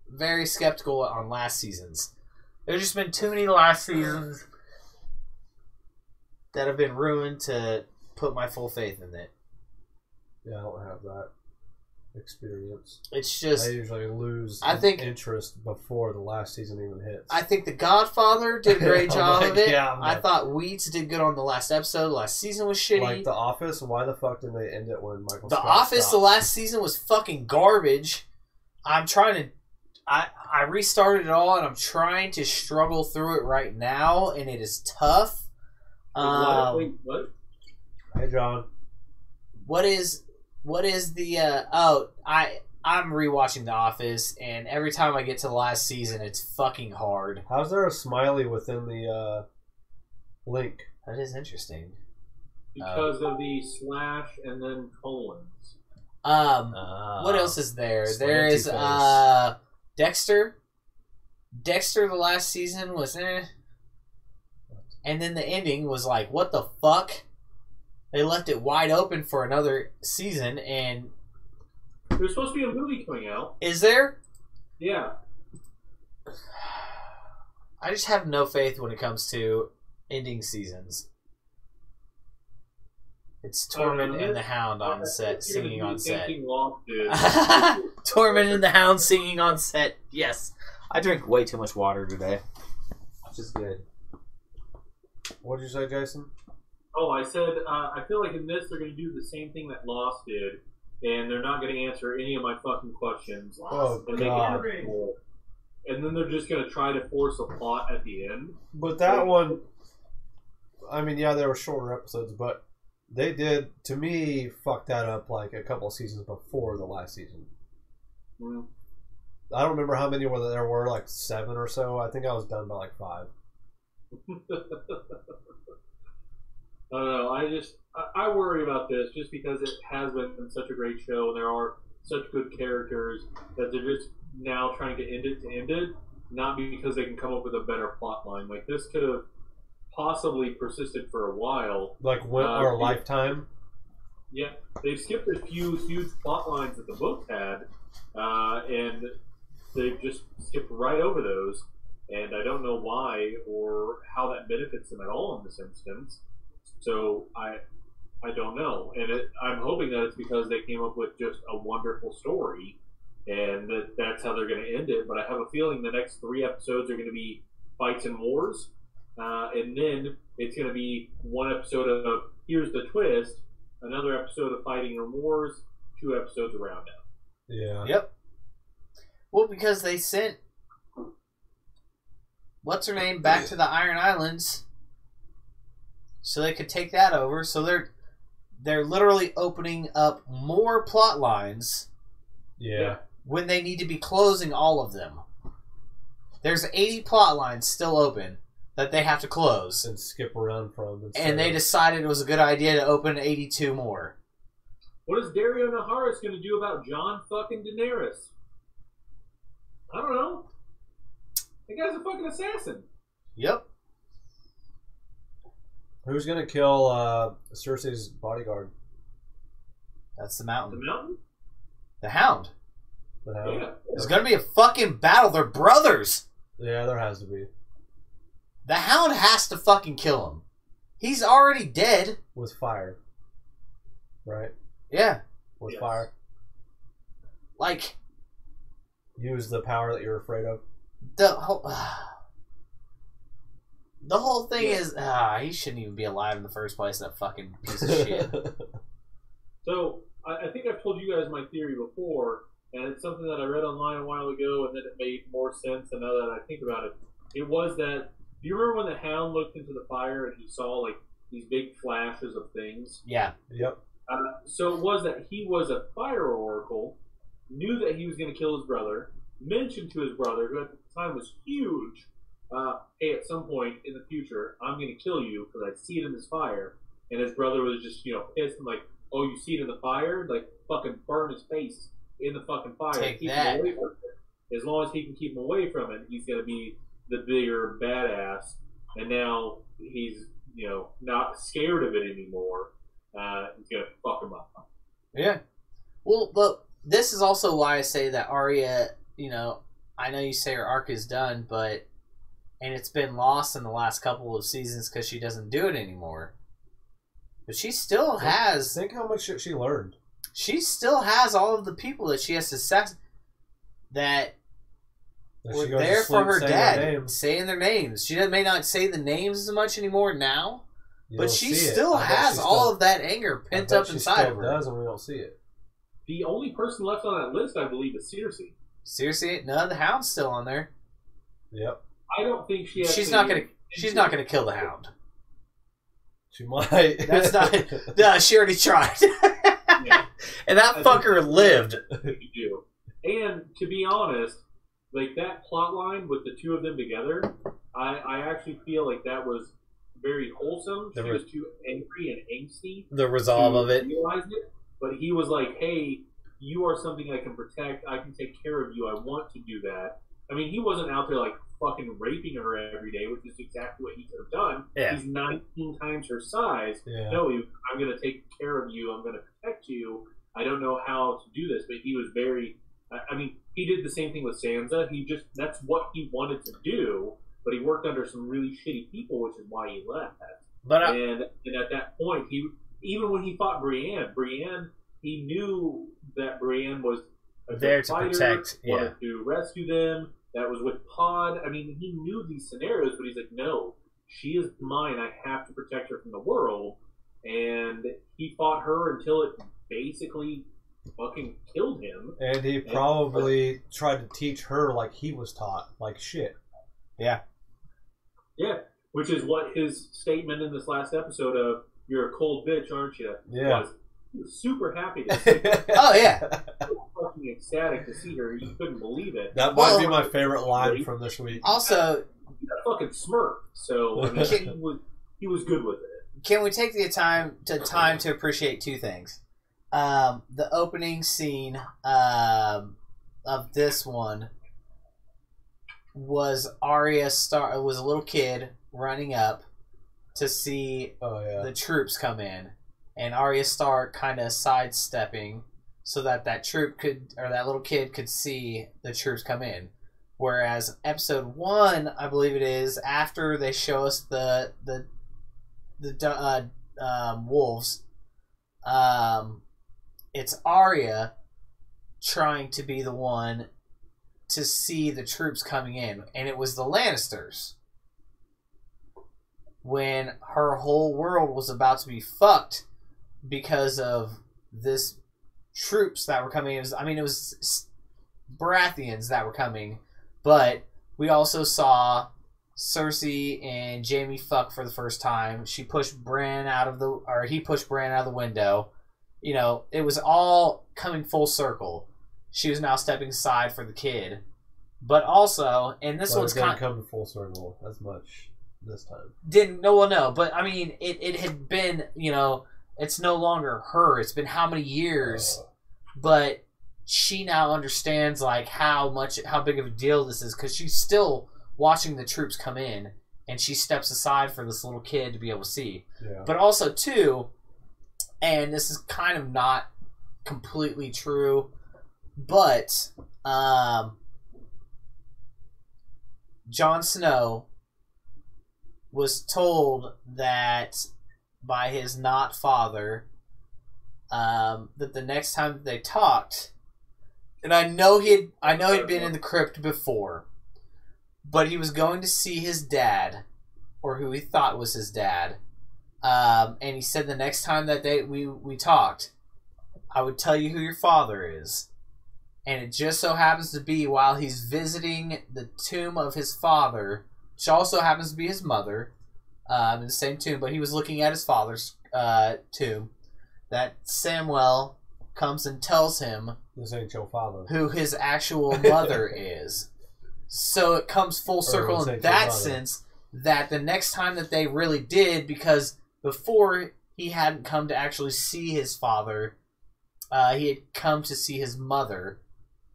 very skeptical on last seasons. There's just been too many last seasons that have been ruined to put my full faith in it. Yeah, I don't have that experience. It's just... I usually lose interest before the last season even hits. I think The Godfather did a great job of it. Yeah, I thought Weeds did good on the last episode. The last season was shitty. Like The Office, why the fuck did they end it when Michael The Scott Office, stopped? the last season was fucking garbage. I'm trying to... I restarted it all, and I'm trying to struggle through it right now, and it is tough. Wait, what? Hey, John. What is the I'm rewatching The Office, and every time I get to the last season, it's fucking hard. How's there a smiley within the link? That is interesting. Because of the slash and then colons. What else is there? There is Dexter. Dexter, the last season was and then the ending was like, what the fuck? They left it wide open for another season, and There's supposed to be a movie coming out. is there? Yeah. I just have no faith when it comes to ending seasons. It's Tormund and the Hound on set, singing on set. Tormund and the Hound singing on set. Yes. I drink way too much water today, which is good. What did you say, Jason? Oh, I said, I feel like in this they're going to do the same thing that Lost did, and they're not going to answer any of my fucking questions. Oh, God. And then they're just going to try to force a plot at the end. But that one, I mean, yeah, there were shorter episodes, but they did, to me, fuck that up like a couple of seasons before the last season. Mm. I don't remember how many there were, like 7 or so. I think I was done by like 5. I don't know. I worry about this just because it has been such a great show and there are such good characters that they're just now trying to end it, not because they can come up with a better plot line. Like, this could have possibly persisted for a while. Like our lifetime? Yeah. They've skipped a few huge plot lines that the book had, and they've just skipped right over those. And I don't know why or how that benefits them at all in this instance. So I don't know. And I'm hoping that it's because they came up with just a wonderful story and that's how they're going to end it. But I have a feeling the next 3 episodes are going to be fights and wars, and then it's going to be 1 episode of here's the twist, another episode of fighting and wars, 2 episodes of roundup. Yeah. Yep. Well, because they sent what's her name back to the Iron Islands, so they could take that over. So they're literally opening up more plot lines. Yeah. When they need to be closing all of them. There's 80 plot lines still open that they have to close. And skip around from. And they decided it was a good idea to open 82 more. What is Dario Naharis going to do about John fucking Daenerys? I don't know. That guy's a fucking assassin. Yep. Who's going to kill Cersei's bodyguard? That's the Mountain. The Mountain? The Hound. The Hound? Yeah. There's going to be a fucking battle. They're brothers. Yeah, there has to be. The Hound has to fucking kill him. He's already dead. With fire. Right? Yeah. With Yes. fire. Like, Use the power that you're afraid of. the whole thing is, he shouldn't even be alive in the first place, that fucking piece of shit. So, I think I've told you guys my theory before, and it's something that I read online a while ago, and then it made more sense now that I think about it. It was that, do you remember when the Hound looked into the fire and he saw, like, these big flashes of things? Yeah. Yep. So it was that he was a fire oracle, knew that he was going to kill his brother, mentioned to his brother, who at the time was huge, hey, at some point in the future, I'm going to kill you because I see it in this fire. And his brother was just, pissed and like, oh, you see it in the fire? Like, fucking burn his face in the fucking fire. Take Keep that. him away from it. As long as he can keep him away from it, he's going to be the bigger badass. And now he's, not scared of it anymore. He's going to fuck him up. Yeah. Well, but this is also why I say that Arya, I know you say her arc is done, and it's been lost in the last couple of seasons because she doesn't do it anymore. But she still has... Think how much shit she learned. She still has all of the people that she has to sex that That were she goes to there for sleep her saying their dad, names. saying their names. She may not say the names as much anymore now, You but don't she see it. still I bet has she all still- of that anger I pent bet up she inside still of her. does, and we don't see it. The only person left on that list, I believe, is Cersei. Seriously, no, the Hound's still on there. Yep. I don't think she. She's not gonna kill the Hound. She might. That's not. No, she already tried, and that fucker lived. You do. And to be honest, like that plot line with the two of them together, I actually feel like that was very wholesome. She was too angry and angsty The resolve to of it. realize it. But he was like, "Hey, you are something I can protect. I can take care of you. I want to do that." I mean, he wasn't out there like fucking raping her every day, which is exactly what he could have done. Yeah. He's 19 times her size. Yeah. No, I'm going to take care of you. I'm going to protect you. I don't know how to do this, but he was very. I mean, he did the same thing with Sansa. That's what he wanted to do, but he worked under some really shitty people, which is why he left. But And at that point, even when he fought Brienne, he knew that Brienne was a good there to fighter, protect. Yeah. wanted to rescue them. That was with Pod. I mean, he knew these scenarios, but he's like, no, she is mine. I have to protect her from the world. And he fought her until it basically fucking killed him. And he probably tried to teach her like he was taught, like shit. Yeah. Yeah, which is what his statement in this last episode of "You're a cold bitch, aren't you?" Yeah. was. He was super happy to see her. Oh yeah. Fucking ecstatic to see her. You couldn't believe it. That might be my favorite line from this week. Also, He got a fucking smirk. So I mean, he was good with it. can we take the time to appreciate two things? The opening scene of this one was was a little kid running up to see the troops come in, and Arya Stark kind of sidestepping so that that little kid could see the troops come in. Whereas episode 1, I believe it is, after they show us the wolves, it's Arya trying to be the one to see the troops coming in, and it was the Lannisters. When her whole world was about to be fucked because of this troops that were coming. It was Baratheons that were coming, but we also saw Cersei and Jaime fuck for the first time. He pushed Bran out of the window. You know, it was all coming full circle. She was now stepping aside for the kid, but also, and this one's didn't come full circle as much this time. No, but I mean, it had been, you know, it's no longer her. It's been how many years, but she now understands like how big of a deal this is, because she's still watching the troops come in, and she steps aside for this little kid to be able to see. Yeah. But also too, and this is kind of not completely true, but Jon Snow was told that by his not father that the next time that they talked, and I know he'd been in the crypt before, but he was going to see his dad, or who he thought was his dad, and he said the next time that we talked, I would tell you who your father is. And it just so happens to be while he's visiting the tomb of his father, which also happens to be his mother, in the same tomb, but he was looking at his father's tomb, that Samwell comes and tells him this ain't your father, who his actual mother is. So it comes full circle in that sense, that the next time that they really did, because before he hadn't come to actually see his father, he had come to see his mother,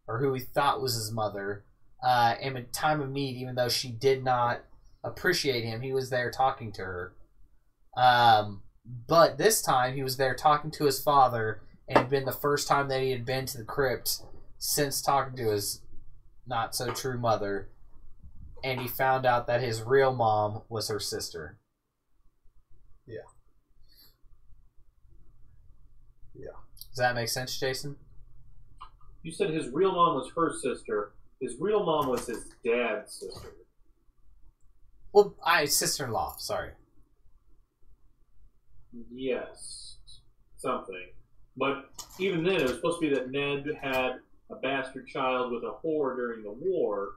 or who he thought was his mother, and in time of need, even though she did not appreciate him, he was there talking to her. But this time he was there talking to his father, and it had been the first time that he had been to the crypt since talking to his not so true mother, and he found out that his real mom was her sister. Yeah. Does that make sense, Jason? You said his real mom was her sister. His real mom was his dad's sister. Well, sister-in-law, sorry. Yes. Something. But even then, it was supposed to be that Ned had a bastard child with a whore during the war,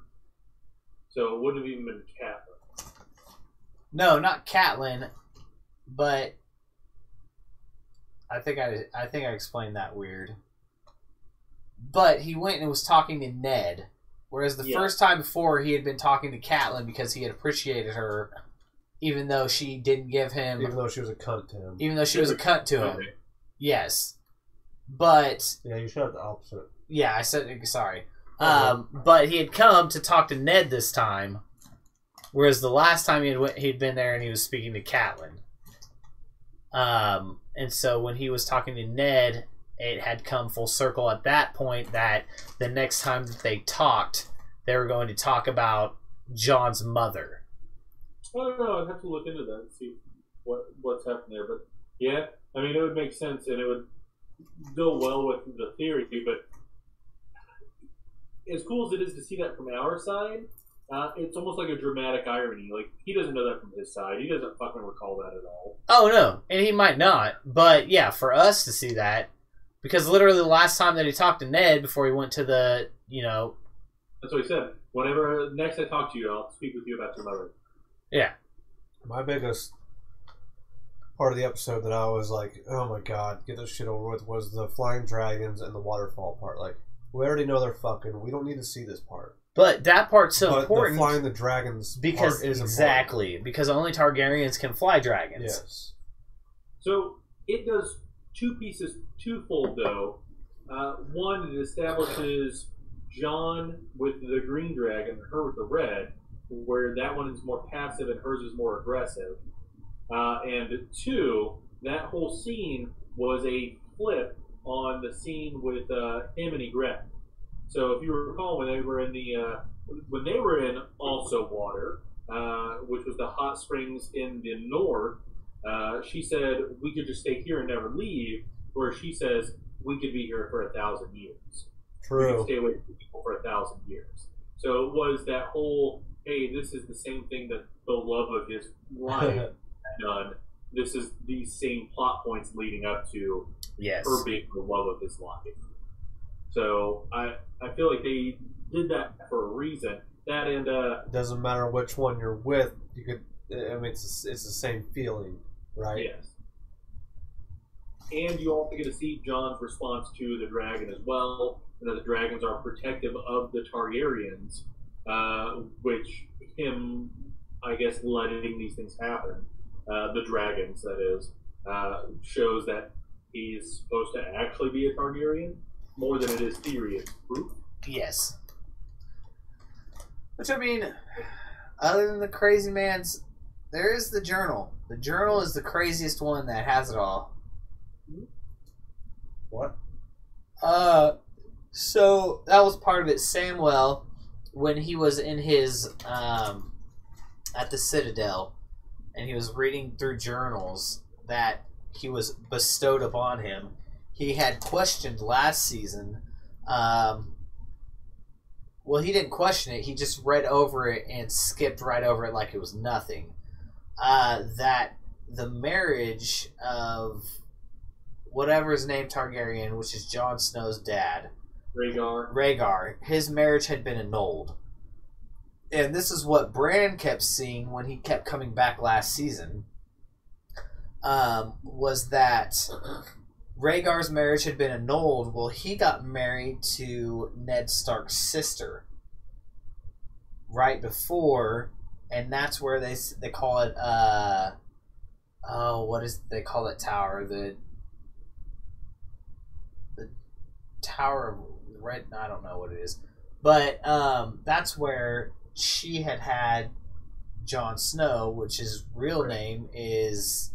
so it wouldn't have even been Catelyn. No, not Catelyn, but I think I explained that weird. But he went and was talking to Ned, whereas the first time before he had been talking to Catelyn because he had appreciated her, even though she didn't give him... Even though she was a cunt to him. Even though she was a cunt to him. Yes. But... Yeah, you should have the opposite. Yeah, I said... Sorry. But he had come to talk to Ned this time, whereas the last time he'd been there and he was speaking to Catelyn. And so when he was talking to Ned, it had come full circle at that point that the next time that they talked, they were going to talk about Jon's mother. I don't know. I'd have to look into that and see what's happened there. But yeah, I mean, it would make sense and it would go well with the theory. But as cool as it is to see that from our side, it's almost like a dramatic irony. Like, he doesn't know that from his side. He doesn't fucking recall that at all. Oh, no. And he might not. But, yeah, for us to see that, because literally the last time that he talked to Ned before he went to the, That's what he said. Whenever next I talk to you, I'll speak with you about your mother. Yeah. My biggest part of the episode that I was like, oh my god, get this shit over with, was the flying dragons and the waterfall part. Like, we already know they're fucking. We don't need to see this part. But that part's so important. The flying the dragons because part is exactly important. Because only Targaryens can fly dragons. Yes. So it does two pieces twofold though. One, it establishes Jon with the green dragon, her with the red, where that one is more passive and hers is more aggressive. And two, that whole scene was a flip on the scene with him and Ygritte. So if you recall, when they were in Also Water, which was the hot springs in the north, she said we could just stay here and never leave, where she says we could be here for 1,000 years. True. You can stay away from people for 1,000 years. So it was that whole, hey, this is the same thing that the love of his life had done. This is these same plot points leading up to her being the love of his life. So I feel like they did that for a reason. That and doesn't matter which one you're with. You could. I mean, it's the same feeling, right? Yes. And you also get to see Jon's response to the dragon as well. And that the dragons are protective of the Targaryens, which him, I guess, letting these things happen, the dragons, that is, shows that he's supposed to actually be a Targaryen more than it is theory. It's proof. Yes. Which, I mean, other than the crazy man's, there is the journal. The journal is the craziest one that has it all. What? So that was part of it. Samwell, when he was in his at the Citadel, and he was reading through journals that he was bestowed upon him, he had questioned last season. Well, he didn't question it. He just read over it and skipped right over it like it was nothing. That the marriage of whatever's named Targaryen, which is Jon Snow's dad, Rhaegar, his marriage had been annulled. And this is what Bran kept seeing when he kept coming back last season, was that Rhaegar's marriage had been annulled. Well, he got married to Ned Stark's sister right before, and that's where they call it, what is they call that tower? The Tower of Red, I don't know what it is. But that's where she had Jon Snow, which his real name is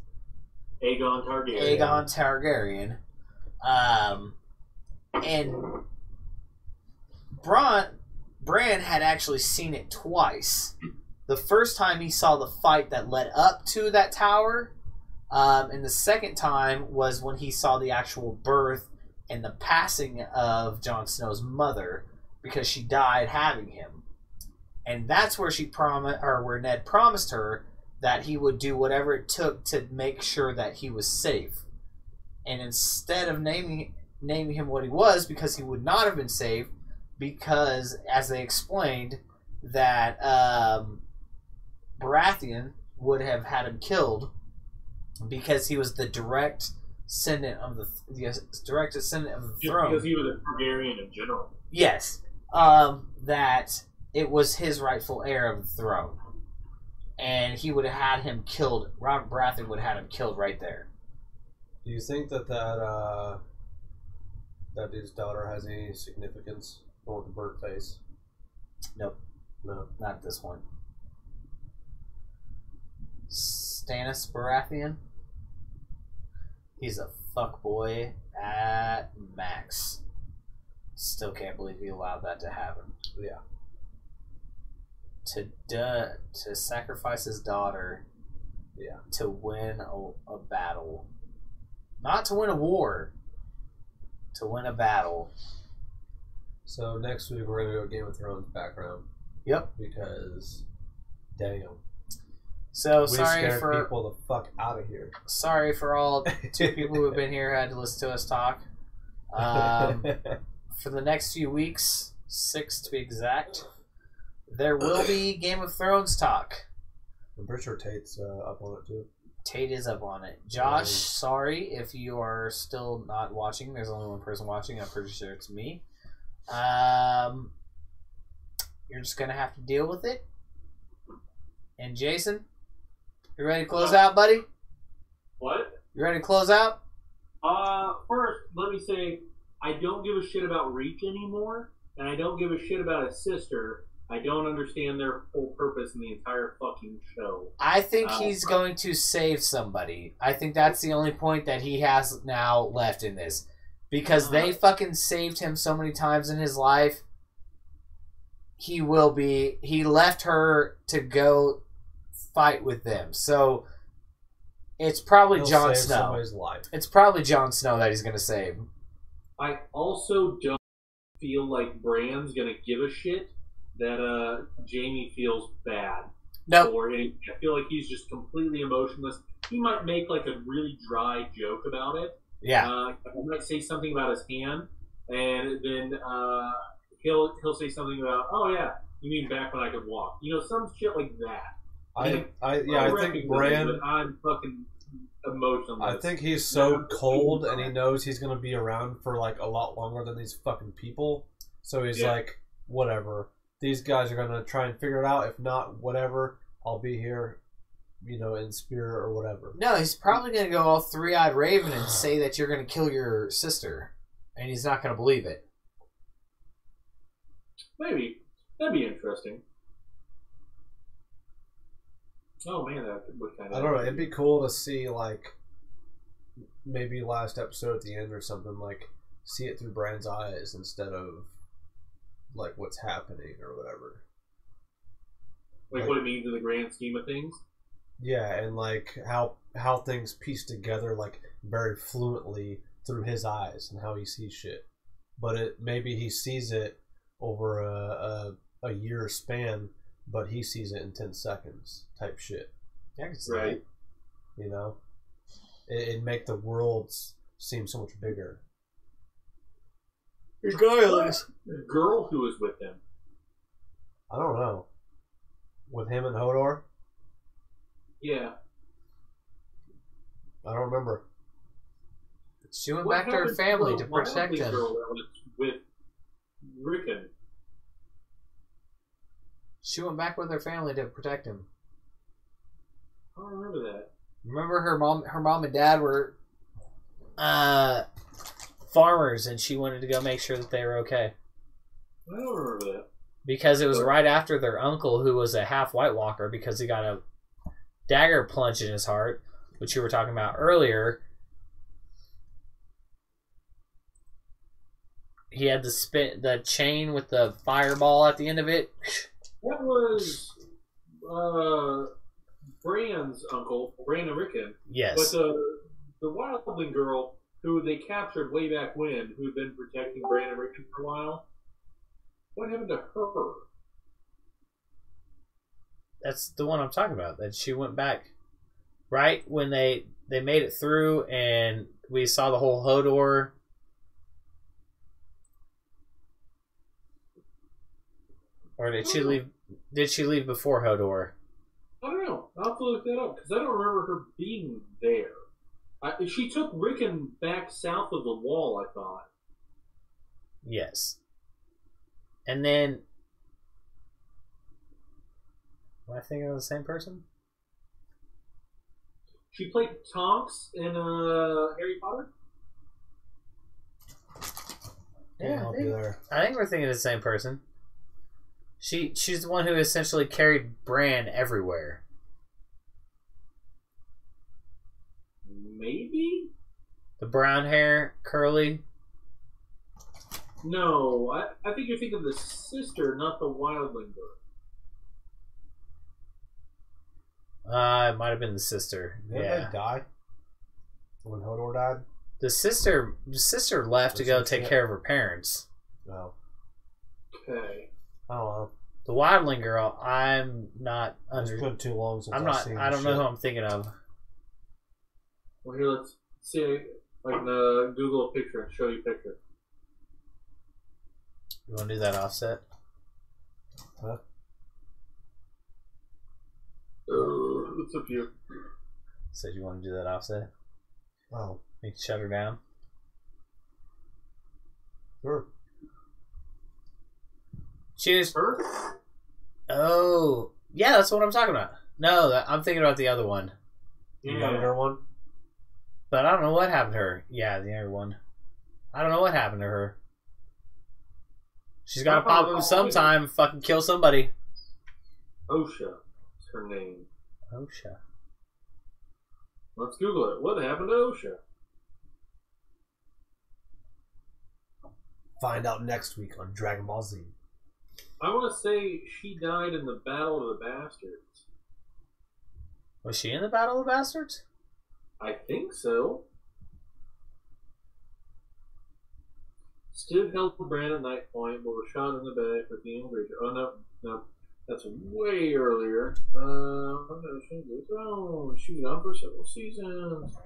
Aegon Targaryen. And Bran had actually seen it twice. The first time he saw the fight that led up to that tower, and the second time was when he saw the actual birth and the passing of Jon Snow's mother, because she died having him. And that's where where Ned promised her that he would do whatever it took to make sure that he was safe. And instead of naming him what he was, because he would not have been safe, because, as they explained, that Baratheon would have had him killed because he was the direct descendant of the throne. Because he was a Targaryen in general. Yes, that it was his rightful heir of the throne, and he would have had him killed. Robert Baratheon would have had him killed right there. Do you think that dude's daughter has any significance with the bird face? Nope. No, not at this point. Stannis Baratheon. He's a fuckboy at max. Still can't believe he allowed that to happen. Yeah. To sacrifice his daughter. Yeah. To win a battle. Not to win a war. To win a battle. So next week we're gonna go Game of Thrones background. Yep. Because, damn. So we sorry scared for people the fuck out of here. Sorry for all 2 people who have been here who had to listen to us talk. For the next few weeks, 6 to be exact, there will be Game of Thrones talk. I'm pretty sure Tate's up on it too. Tate is up on it. Josh, sorry if you are still not watching. There's only one person watching. I'm pretty sure it's me. You're just going to have to deal with it. And Jason, you ready to close out, buddy? What? You ready to close out? First, let me say, I don't give a shit about Reach anymore, and I don't give a shit about his sister. I don't understand their whole purpose in the entire fucking show. I think he's going to save somebody. I think that's the only point that he has now left in this. Because they fucking saved him so many times in his life. He left her to go fight with them. So it's probably Jon Snow. Life. It's probably Jon Snow that he's going to save. I also don't feel like Bran's gonna give a shit that Jamie feels bad. Nope. Or I feel like he's just completely emotionless. He might make like a really dry joke about it. Yeah. He might say something about his hand, and then he'll say something about, oh yeah, you mean back when I could walk? You know, some shit like that. I think Bran. But I'm fucking emotionless. I think he's so cold, and he knows he's gonna be around for like a lot longer than these fucking people. So he's like, whatever. These guys are gonna try and figure it out. If not, whatever. I'll be here, you know, in spirit or whatever. No, he's probably gonna go all three-eyed Raven and say that you're gonna kill your sister, and he's not gonna believe it. Maybe that'd be interesting. Oh man, that would kind of. I don't know. It'd be cool to see like maybe last episode at the end or something, like see it through Bran's eyes instead of like what's happening or whatever. Like what it means in the grand scheme of things. Yeah, and like how things piece together like very fluently through his eyes and how he sees shit. But maybe he sees it over a year span, but he sees it in 10 seconds type shit. Yeah, right. You know? It'd make the worlds seem so much bigger. Regardless. The girl who was with him. I don't know. With him and Hodor? Yeah. I don't remember. She went back to her family to protect him. Girl that was with Rickon. She went back with her family to protect him. I don't remember that. Remember her mom and dad were farmers, and she wanted to go make sure that they were okay. I don't remember that. Because it was right after their uncle, who was a half White Walker, because he got a dagger plunged in his heart, which you were talking about earlier. He had the chain with the fireball at the end of it. That was Bran's uncle, Bran and Rickon. Yes. But the wildling girl who they captured way back when, who'd been protecting Bran and Rickon for a while, what happened to her? That's the one I'm talking about. That she went back right when they made it through, and we saw the whole Hodor. Or did she leave? Did she leave before Hodor? I don't know. I'll have to look that up because I don't remember her being there. She took Rickon back south of the wall, I thought. Yes. And then, am I thinking of the same person? She played Tonks in Harry Potter. Yeah, I think we're thinking of the same person. She's the one who essentially carried Bran everywhere. Maybe? The brown hair, curly. No, I think you're thinking of the sister, not the wildling girl. It might have been the sister. Didn't they die when Hodor died? The sister left to go take care of her parents. No. Okay. I don't know. The wildling girl, I'm not It's been too long since I've seen I don't know shit. who I'm thinking of. Well, here, let's see. I can Google a picture and show you a picture. You want to do that offset? Huh? What's up, you? Said you want to do that offset? Oh, You can shut her down. sure. Choose. Her? Oh, yeah, that's what I'm talking about. No, I'm thinking about the other one. The younger one? But I don't know what happened to her. Yeah, the other one. I don't know what happened to her. She's got to pop up sometime and fucking kill somebody. Osha is her name. Osha. Let's Google it. What happened to Osha? Find out next week on Dragon Ball Z. I want to say she died in the Battle of the Bastards. Was she in the Battle of the Bastards? I think so. Stu held Brand at night point, but was shot in the back for the immigration. Oh, no. That's way earlier. Oh, she was on for several seasons.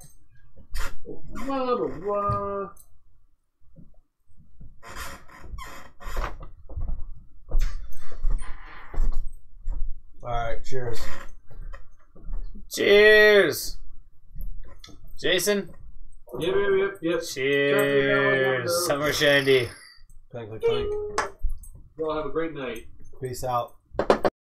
Blah, blah, blah. Alright, cheers. Cheers! Jason? Yep. Cheers! Summer Shandy. Clank, clank, clank. Y'all have a great night. Peace out.